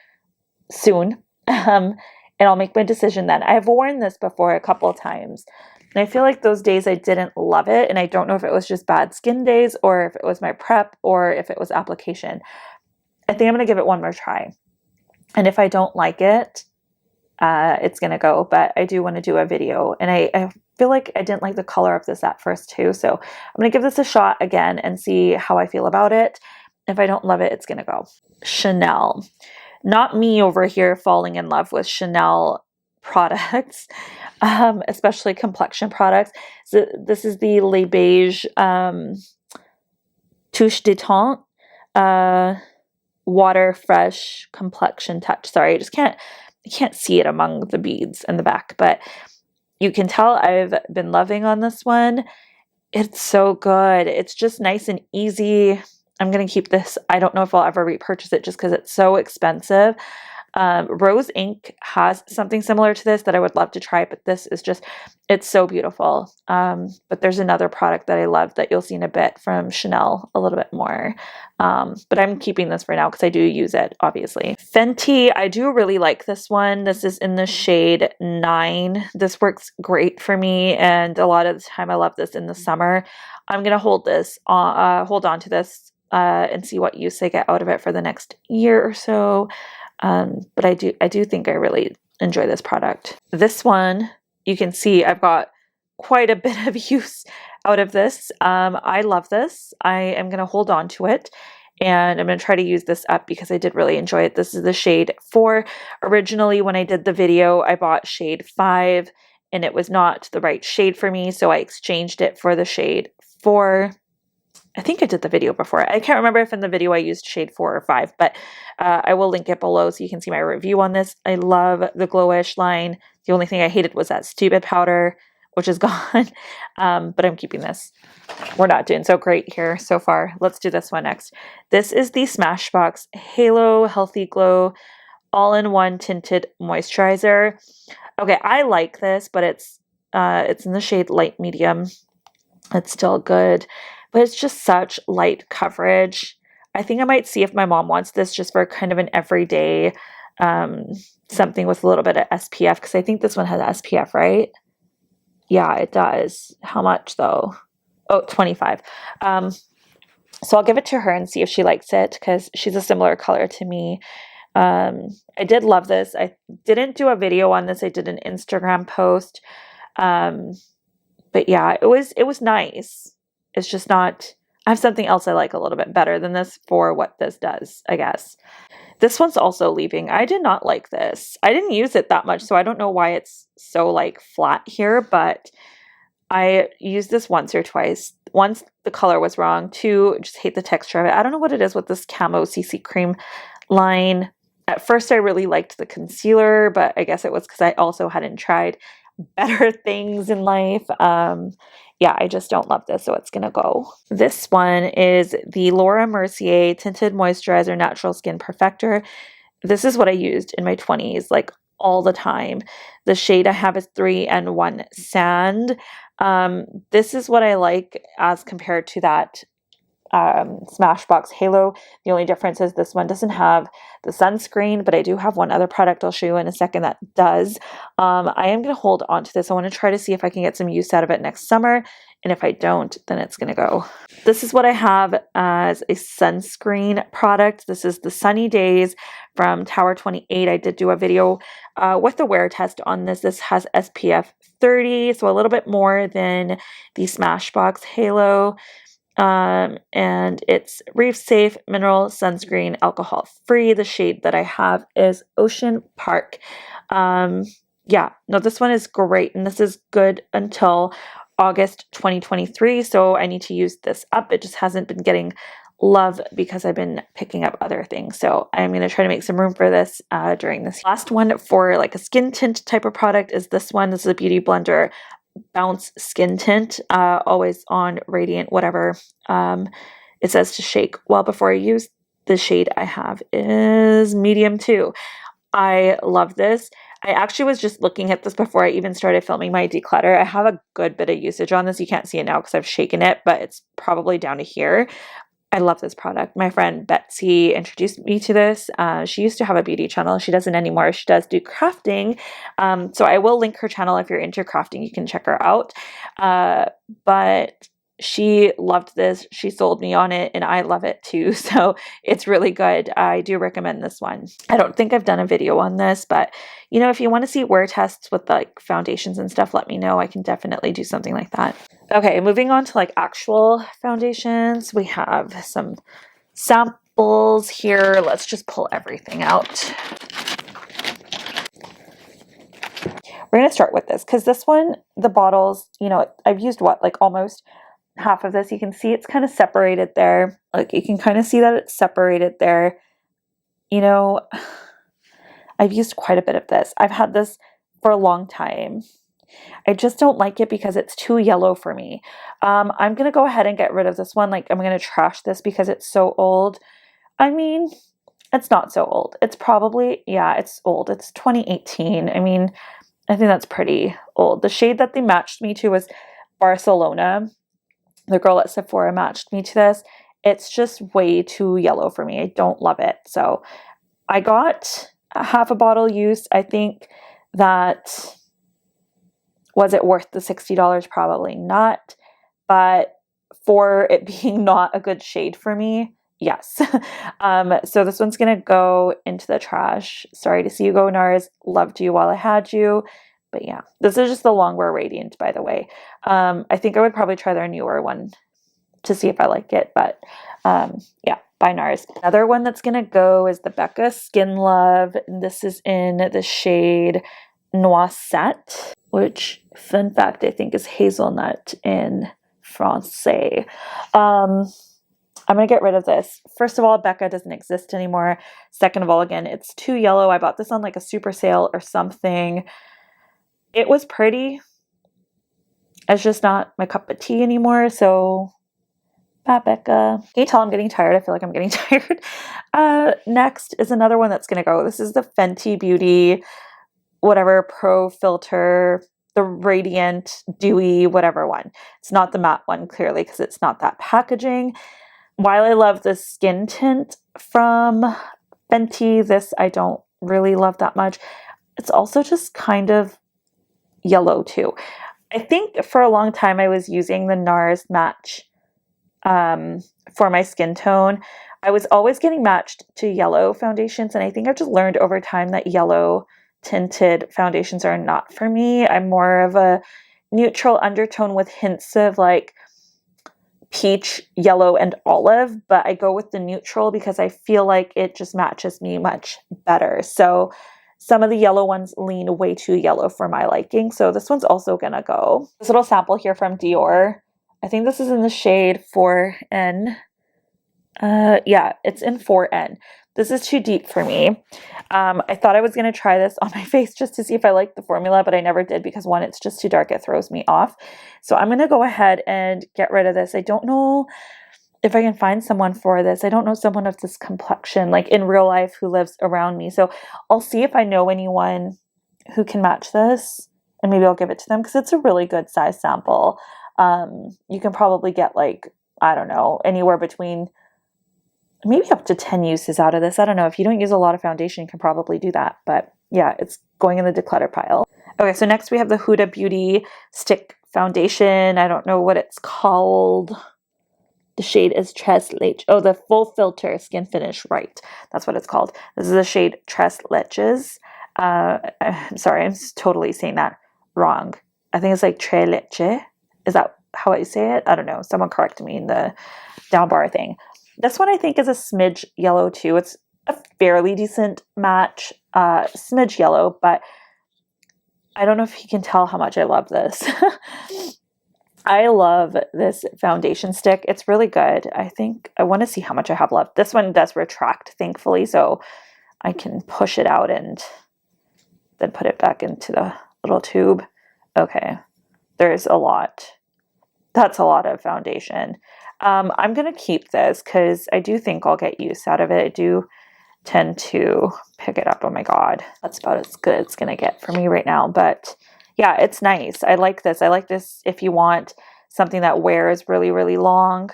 soon. And I'll make my decision then. I have worn this before a couple of times. And I feel like those days I didn't love it. And I don't know if it was just bad skin days or if it was my prep or if it was application. I think I'm going to give it one more try. And if I don't like it, it's going to go. But I do want to do a video. And I feel like I didn't like the color of this at first too. So I'm going to give this a shot again and see how I feel about it. If I don't love it, it's going to go. Chanel. Not me over here falling in love with Chanel products, especially complexion products. So this is the Les Beige Touche Détente Water Fresh Complexion Touch. Sorry, I can't see it among the beads in the back, but you can tell I've been loving on this one. It's so good. It's just nice and easy. I'm going to keep this. I don't know if I'll ever repurchase it just because it's so expensive. Rose Inc. has something similar to this that I would love to try, but this is just, it's so beautiful. But there's another product that I love that you'll see in a bit from Chanel a little bit more. But I'm keeping this for now because I do use it, obviously. Fenty, I do really like this one. This is in the shade 9. This works great for me, and a lot of the time I love this in the summer. I'm going to hold on to this and see what use I get out of it for the next year or so. But I do think I really enjoy this product. This one you can see I've got quite a bit of use out of this. I love this. I am going to hold on to it, and I'm going to try to use this up because I did really enjoy it. This is the shade 4. Originally, when I did the video, I bought shade 5, and it was not the right shade for me, so I exchanged it for the shade 4. I think I did the video before. I can't remember if in the video I used shade 4 or 5, but I will link it below so you can see my review on this. I love the Glowish line. The only thing I hated was that stupid powder, which is gone, but I'm keeping this. We're not doing so great here so far. Let's do this one next. This is the Smashbox Halo Healthy Glow All-in-One Tinted Moisturizer. Okay, I like this, but it's in the shade light medium. It's still good, but it's just such light coverage. I think I might see if my mom wants this just for kind of an everyday something with a little bit of SPF, because I think this one has SPF, right? Yeah, it does. How much though? Oh, 25. So I'll give it to her and see if she likes it, because she's a similar color to me. I did love this. I didn't do a video on this. I did an Instagram post. But yeah, it was nice. It's just not, I have something else I like a little bit better than this for what this does, I guess. This one's also leaving. I did not like this. I didn't use it that much, so I don't know why it's so like flat here, but I used this once or twice. Once the color was wrong. 2, just hate the texture of it. I don't know what it is with this Camo CC Cream line. At first I really liked the concealer, but I guess it was because I also hadn't tried better things in life. Yeah, I just don't love this, so it's gonna go. This one is the Laura Mercier Tinted Moisturizer Natural Skin Perfector. This is what I used in my 20s, like all the time. The shade I have is 3N1 Sand. This is what I like as compared to that Smashbox Halo. The only difference is this one doesn't have the sunscreen, but I do have one other product I'll show you in a second that does. I am going to hold on to this. I want to try to see if I can get some use out of it next summer, and if I don't, then it's going to go. This is what I have as a sunscreen product. This is the Sunny Days from Tower 28. I did do a video with the wear test on this. This has SPF 30, so a little bit more than the Smashbox Halo. And it's reef safe, mineral sunscreen, alcohol free. The shade that I have is Ocean Park. Yeah, no, this one is great, and this is good until August 2023. So I need to use this up. It just hasn't been getting love because I've been picking up other things. So I'm going to try to make some room for this during this. Last one for like a skin tint type of product is this one. This is a Beauty Blender Bounce Skin Tint, always on radiant, whatever. It says to shake well before I use. The shade I have is medium 2. I love this. I actually was just looking at this before I even started filming my declutter. I have a good bit of usage on this. You can't see it now because I've shaken it, but it's probably down to here. I love this product. My friend Betsy introduced me to this. She used to have a beauty channel. She doesn't anymore. She does do crafting. So I will link her channel. If you're into crafting, you can check her out. But she loved this. She sold me on it, and I love it too. So it's really good. I do recommend this one. I don't think I've done a video on this, but you know, if you want to see wear tests with like foundations and stuff, let me know. I can definitely do something like that. Okay, moving on to like actual foundations. We have some samples here. Let's just pull everything out. We're going to start with this because this one, the bottles, you know, I've used what, like almost half of this. You can see it's kind of separated there. Like you can kind of see that it's separated there. You know, I've used quite a bit of this. I've had this for a long time. I just don't like it because it's too yellow for me. I'm going to go ahead and get rid of this one. Like I'm going to trash this because it's so old. I mean, it's not so old. It's probably, yeah, it's old. It's 2018. I mean, I think that's pretty old. The shade that they matched me to was Barcelona. The girl at Sephora matched me to this. It's just way too yellow for me. I don't love it. So I got a half a bottle used. I think that, was it worth the $60? Probably not. But for it being not a good shade for me, yes. So this one's going to go into the trash. Sorry to see you go, NARS. Loved you while I had you. But yeah, this is just the Longwear Radiant, by the way. I think I would probably try their newer one to see if I like it, but yeah, by NARS. Another one that's gonna go is the Becca Skin Love. This is in the shade Noisette, which, fun fact, I think is hazelnut in Francais. I'm going to get rid of this. First of all, Becca doesn't exist anymore. Second of all, again, it's too yellow. I bought this on like a super sale or something. It was pretty. It's just not my cup of tea anymore. So, bye, Becca. Can you tell I'm getting tired? I feel like I'm getting tired. Next is another one that's going to go. This is the Fenty Beauty, whatever, Pro Filter, the Radiant, Dewy, whatever one. It's not the matte one, clearly, because it's not that packaging. While I love the skin tint from Fenty, this I don't really love that much. It's also just kind of yellow too. I think for a long time I was using the NARS Match for my skin tone. I was always getting matched to yellow foundations, and I think I've just learned over time that yellow tinted foundations are not for me. I'm more of a neutral undertone with hints of like peach, yellow, and olive, but I go with the neutral because I feel like it just matches me much better. So some of the yellow ones lean way too yellow for my liking, so this one's also gonna go. This little sample here from Dior, I think this is in the shade 4N. Yeah, it's in 4N. This is too deep for me. I thought I was going to try this on my face just to see if I liked the formula, but I never did because one, it's just too dark. It throws me off. So I'm going to go ahead and get rid of this. I don't know if I can find someone for this. I don't know someone of this complexion, like in real life, who lives around me. So I'll see if I know anyone who can match this, and maybe I'll give it to them because it's a really good size sample. You can probably get like, I don't know, anywhere between maybe up to 10 uses out of this. I don't know. If you don't use a lot of foundation, you can probably do that. But yeah, it's going in the declutter pile. Okay, so next we have the Huda Beauty Stick Foundation. I don't know what it's called. The shade is Tres Leche. Oh, the Full Filter Skin Finish. Right. That's what it's called. This is the shade Tres Leches. I'm sorry. I'm totally saying that wrong. I think it's like Tres Leche. Is that how I say it? I don't know. Someone correct me in the down bar thing. This one I think is a smidge yellow too. It's a fairly decent match, smidge yellow, but I don't know if you can tell how much I love this. I love this foundation stick. It's really good. I think I want to see how much I have left. This one does retract, thankfully, so I can push it out and then put it back into the little tube. Okay, there's a lot. That's a lot of foundation. I'm going to keep this because I do think I'll get use out of it. I do tend to pick it up. Oh my God, that's about as good as it's going to get for me right now. But yeah, it's nice. I like this. I like this if you want something that wears really, really long.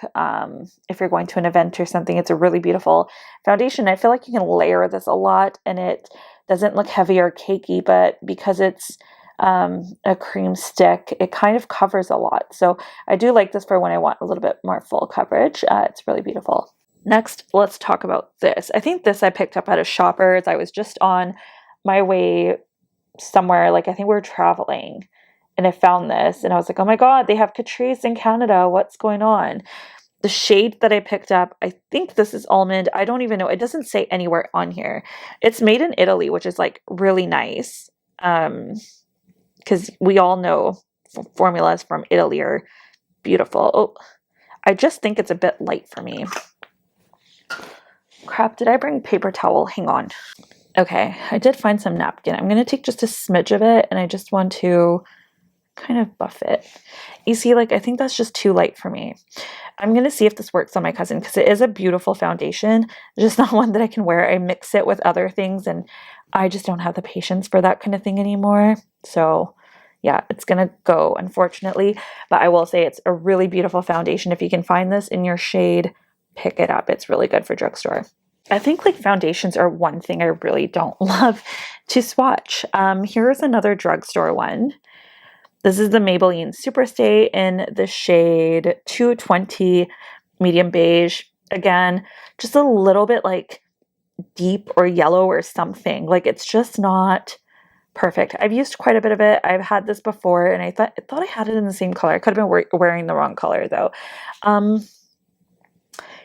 If you're going to an event or something, it's a really beautiful foundation. I feel like you can layer this a lot and it doesn't look heavy or cakey, but because it's a cream stick, it kind of covers a lot. So I do like this for when I want a little bit more full coverage. It's really beautiful. Next, let's talk about this. I think this I picked up at a Shoppers. I was just on my way somewhere, like I think we were traveling, and I found this and I was like, oh my God, they have Catrice in Canada. What's going on? The shade that I picked up, I think this is almond. I don't even know. It doesn't say anywhere on here. It's made in Italy, which is like really nice. Because we all know formulas from Italy are beautiful. Oh, I just think it's a bit light for me. Crap, did I bring paper towel? Hang on. Okay, I did find some napkin. I'm going to take just a smidge of it, and I just want to kind of buff it. You see, like, I think that's just too light for me. I'm going to see if this works on my cousin, because it is a beautiful foundation. It's just not one that I can wear. I mix it with other things, and I just don't have the patience for that kind of thing anymore. So yeah, it's going to go, unfortunately. But I will say it's a really beautiful foundation. If you can find this in your shade, pick it up. It's really good for drugstore. I think like foundations are one thing I really don't love to swatch. Here's another drugstore one. This is the Maybelline Superstay in the shade 220 medium beige. Again, just a little bit like deep or yellow or something. Like it's just not perfect. I've used quite a bit of it. I've had this before, and I thought I had it in the same color. I could have been wearing the wrong color though.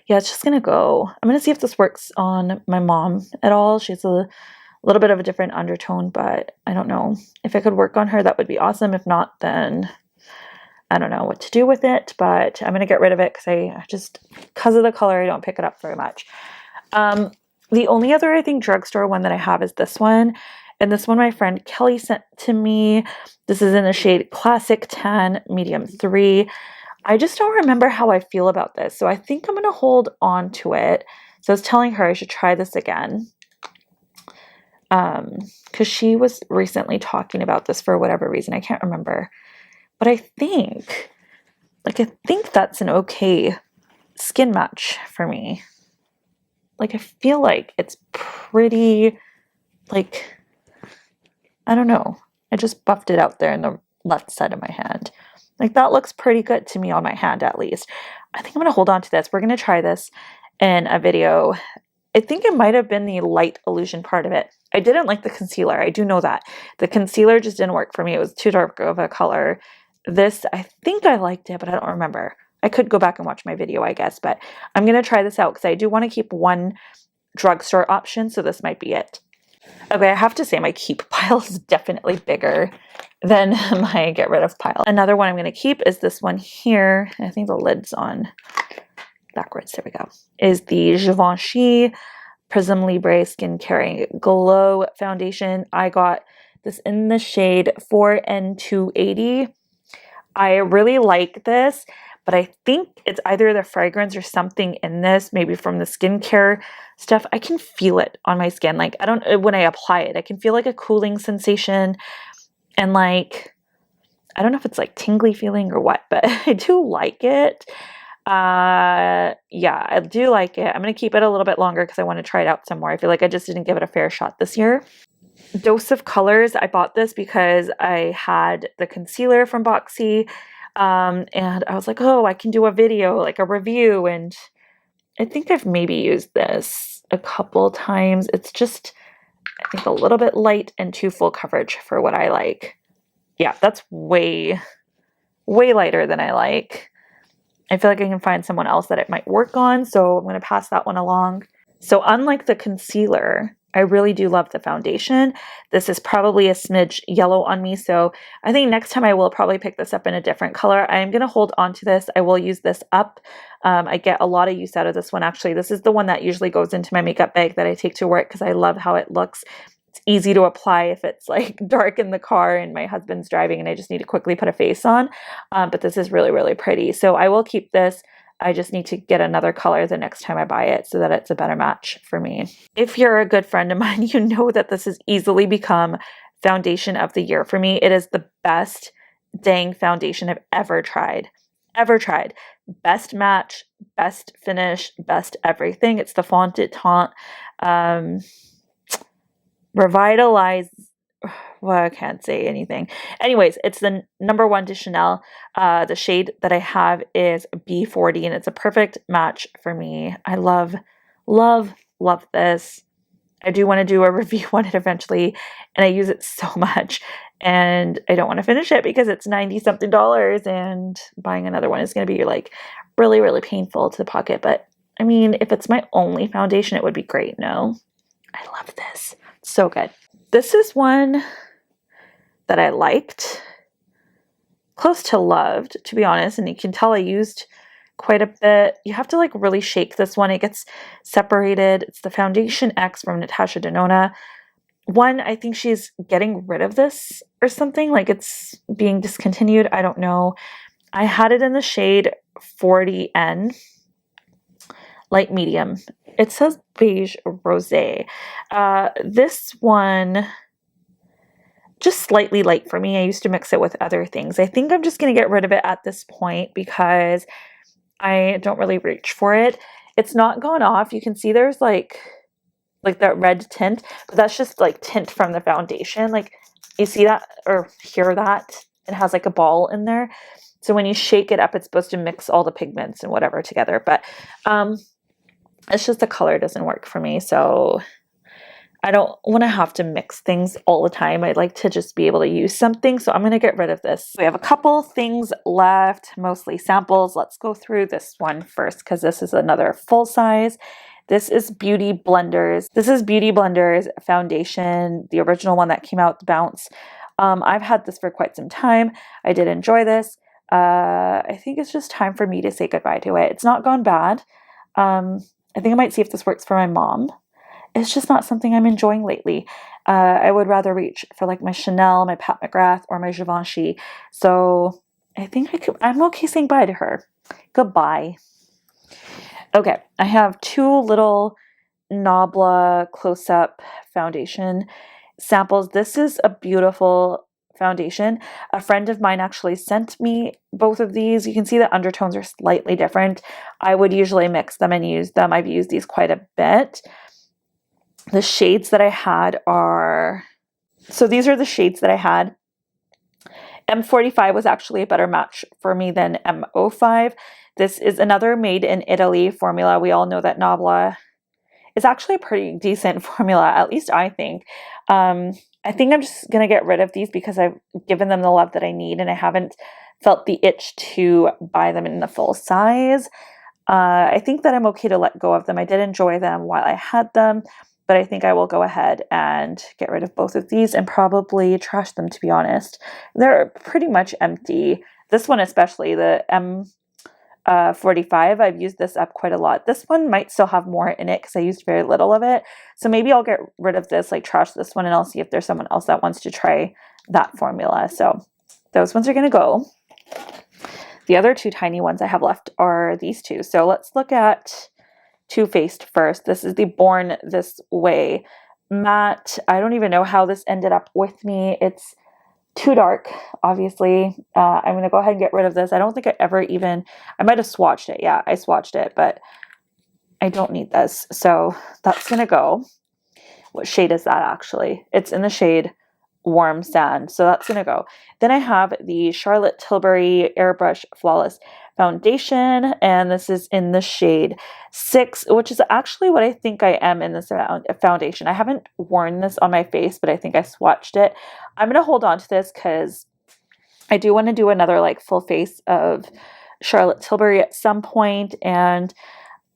Yeah, it's just gonna go. I'm gonna see if this works on my mom at all. She's a little bit of a different undertone, but I don't know. If it could work on her, that would be awesome. If not, then I don't know what to do with it, but I'm gonna get rid of it because of the color, I don't pick it up very much. The only other, I think, drugstore one that I have is this one. And this one my friend Kelly sent to me. This is in the shade Classic Tan Medium 3. I just don't remember how I feel about this. So I think I'm going to hold on to it. So I was telling her I should try this again. Because she was recently talking about this for whatever reason. I can't remember. But I think that's an okay skin match for me. Like, I feel like it's pretty, like, I don't know. I just buffed it out there in the left side of my hand. Like, that looks pretty good to me on my hand, at least. I think I'm going to hold on to this. We're going to try this in a video. I think it might have been the light illusion part of it. I didn't like the concealer. I do know that. The concealer just didn't work for me. It was too dark of a color. This, I think I liked it, but I don't remember. I could go back and watch my video, I guess. But I'm going to try this out because I do want to keep one drugstore option, so this might be it. Okay, I have to say my keep pile is definitely bigger than my get rid of pile. Another one I'm going to keep is this one here. I think the lid's on backwards. There we go. Is the Givenchy Prism Libre Skin Caring Glow Foundation. I got this in the shade 4N280. I really like this, but I think it's either the fragrance or something in this, maybe from the skincare stuff. I can feel it on my skin. Like, when I apply it, I can feel like a cooling sensation and like, I don't know if it's like tingly feeling or what, but I do like it. Yeah, I do like it. I'm going to keep it a little bit longer because I want to try it out some more. I feel like I just didn't give it a fair shot this year. Dose of Colors. I bought this because I had the concealer from Boxy. And I was like, oh, I can do a video, like a review. And I think I've maybe used this a couple times. It's just, I think, a little bit light and too full coverage for what I like. Yeah, that's way, way lighter than I like. I feel like I can find someone else that it might work on. So I'm going to pass that one along. So unlike the concealer, I really do love the foundation. This is probably a smidge yellow on me, so I think next time I will probably pick this up in a different color. I am going to hold on to this. I will use this up. I get a lot of use out of this one, actually. This is the one that usually goes into my makeup bag that I take to work because I love how it looks. It's easy to apply if it's like dark in the car and my husband's driving and I just need to quickly put a face on. But this is really, really pretty. So I will keep this. I just need to get another color the next time I buy it so that it's a better match for me. If you're a good friend of mine, you know that this has easily become foundation of the year for me. It is the best dang foundation I've ever tried. Ever tried. Best match, best finish, best everything. It's the Fond de Teint Revitalize. Well, I can't say anything. Anyways, it's the #1 de Chanel. The shade that I have is B40, and it's a perfect match for me. I love, love, love this. I do want to do a review on it eventually, and I use it so much, and I don't want to finish it because it's $90-something, and buying another one is going to be like really, really painful to the pocket. But I mean, if it's my only foundation, it would be great. No, I love this. So good. This is one that I liked, close to loved, to be honest, and you can tell I used quite a bit. You have to like really shake this one. It gets separated. It's the Foundation X from Natasha Denona. One, I think she's getting rid of this or something, like it's being discontinued. I don't know. I had it in the shade 40N, light medium. It says beige rosé. This one, just slightly light for me. I used to mix it with other things. I think I'm just going to get rid of it at this point because I don't really reach for it. It's not gone off. You can see there's like that red tint, but that's just like tint from the foundation. Like you see that or hear that? It has like a ball in there. So when you shake it up, it's supposed to mix all the pigments and whatever together. But it's just the color doesn't work for me. So I don't want to have to mix things all the time. I'd like to just be able to use something. So I'm going to get rid of this. We have a couple things left, mostly samples. Let's go through this one first because this is another full size. This is Beauty Blenders. This is Beauty Blenders foundation, the original one that came out, the Bounce. I've had this for quite some time. I did enjoy this. I think it's just time for me to say goodbye to it. It's not gone bad. I think I might see if this works for my mom. It's just not something I'm enjoying lately. I would rather reach for like my Chanel, my Pat McGrath, or my Givenchy. So I think I'm okay saying bye to her. Goodbye. Okay, I have two little Nabla close-up foundation samples. This is a beautiful foundation. A friend of mine actually sent me both of these. You can see the undertones are slightly different. I would usually mix them and use them. I've used these quite a bit. The shades that I had are, so these are the shades that I had. M45 was actually a better match for me than M05. This is another made in Italy formula. We all know that Nabla is actually a pretty decent formula, at least I think. I think I'm just going to get rid of these because I've given them the love that I need and I haven't felt the itch to buy them in the full size. I think that I'm okay to let go of them. I did enjoy them while I had them, but I think I will go ahead and get rid of both of these and probably trash them, to be honest. They're pretty much empty. This one especially, the M45, I've used this up quite a lot. This one might still have more in it because I used very little of it. So maybe I'll get rid of this, like trash this one, and I'll see if there's someone else that wants to try that formula. So those ones are going to go. The other two tiny ones I have left are these two. So let's look at Too Faced first. This is the Born This Way matte. I don't even know how this ended up with me. It's too dark, obviously. I'm going to go ahead and get rid of this. I don't think I might have swatched it. Yeah, I swatched it, but I don't need this. So that's going to go. What shade is that actually? It's in the shade Warm Sand. So that's going to go. Then I have the Charlotte Tilbury Airbrush Flawless Foundation, and this is in the shade 6, which is actually what I think I am in this foundation. I haven't worn this on my face, but I think I swatched it. I'm going to hold on to this because I do want to do another like full face of Charlotte Tilbury at some point, and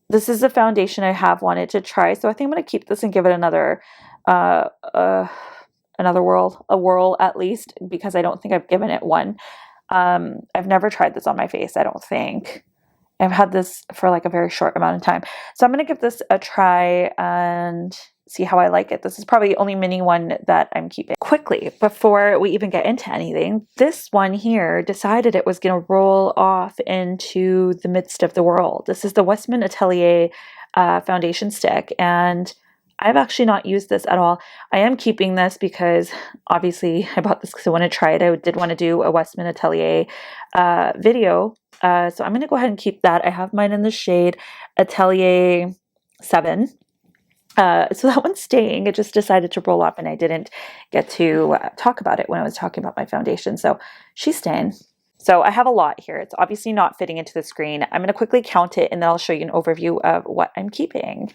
this is a foundation I have wanted to try. So I think I'm going to keep this and give it another whirl at least, because I don't think I've given it one. I've never tried this on my face, I don't think. I've had this for like a very short amount of time. So I'm going to give this a try and see how I like it. This is probably the only mini one that I'm keeping. Quickly, before we even get into anything, this one here decided it was going to roll off into the midst of the world. This is the Westman Atelier foundation stick, and I've actually not used this at all. I am keeping this because obviously I bought this because I want to try it. I did want to do a Westman Atelier video. So I'm going to go ahead and keep that. I have mine in the shade Atelier 7. So that one's staying. It just decided to roll up and I didn't get to talk about it when I was talking about my foundation. So she's staying. So I have a lot here. It's obviously not fitting into the screen. I'm going to quickly count it and then I'll show you an overview of what I'm keeping.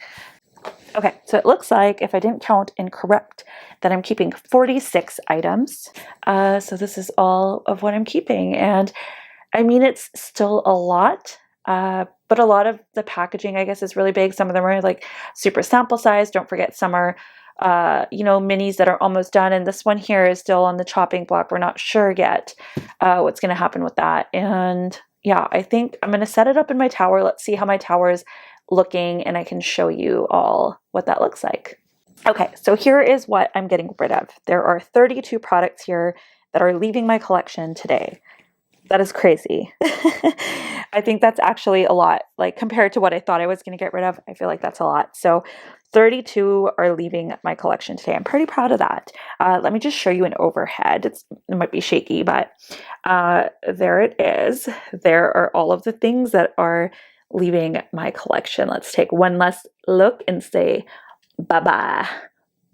Okay, so it looks like, if I didn't count incorrect, that I'm keeping 46 items. So this is all of what I'm keeping. And I mean, it's still a lot, but a lot of the packaging, I guess, is really big. Some of them are like super sample size. Don't forget, some are, minis that are almost done. And this one here is still on the chopping block. We're not sure yet what's going to happen with that. And yeah, I think I'm going to set it up in my tower. Let's see how my tower is looking and I can show you all what that looks like. Okay, so here is what I'm getting rid of. There are 32 products here that are leaving my collection today. That is crazy. I think that's actually a lot, like compared to what I thought I was going to get rid of. I feel like that's a lot. So 32 are leaving my collection today. I'm pretty proud of that. Let me just show you an overhead. It might be shaky, but there it is. There are all of the things that are leaving my collection. Let's take one last look and say bye-bye.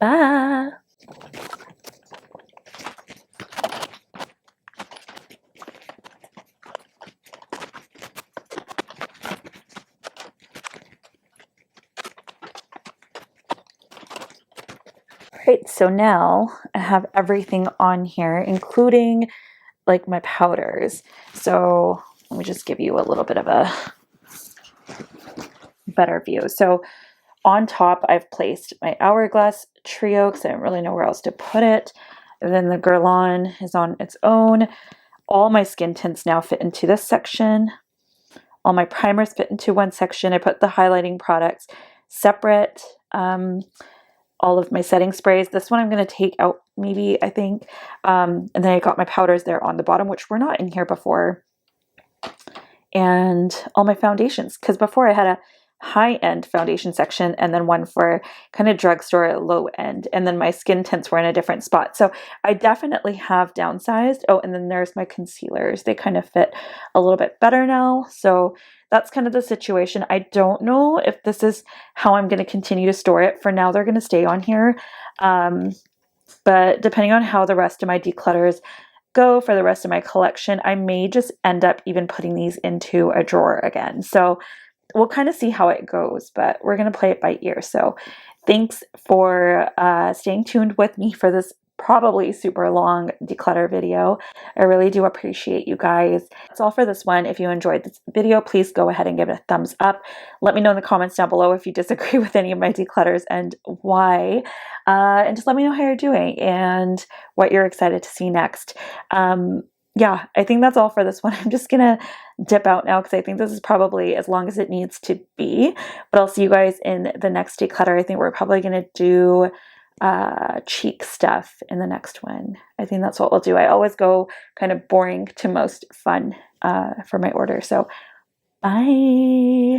Bye. Right, so now I have everything on here, including like my powders. So let me just give you a little bit of a better view. So on top, I've placed my Hourglass Trio because I don't really know where else to put it. And then the Guerlain is on its own. All my skin tints now fit into this section. All my primers fit into one section. I put the highlighting products separate. All of my setting sprays. This one I'm going to take out maybe, I think. And then I got my powders there on the bottom, which were not in here before. And all my foundations, because before I had a high-end foundation section and then one for kind of drugstore low end, and then my skin tints were in a different spot. So I definitely have downsized. Oh, and then there's my concealers. They kind of fit a little bit better now. So that's kind of the situation. I don't know if this is how I'm going to continue to store it. For now, they're going to stay on here. But depending on how the rest of my declutters go for the rest of my collection, I may just end up even putting these into a drawer again. So we'll kind of see how it goes, but we're going to play it by ear. So thanks for staying tuned with me for this probably super long declutter video. I really do appreciate you guys. That's all for this one. If you enjoyed this video, please go ahead and give it a thumbs up. Let me know in the comments down below if you disagree with any of my declutters and why. And just let me know how you're doing and what you're excited to see next. Yeah, I think that's all for this one. I'm just gonna dip out now because I think this is probably as long as it needs to be. But I'll see you guys in the next declutter. I think we're probably gonna do cheek stuff in the next one. I think that's what we'll do. I always go kind of boring to most fun for my order. So bye.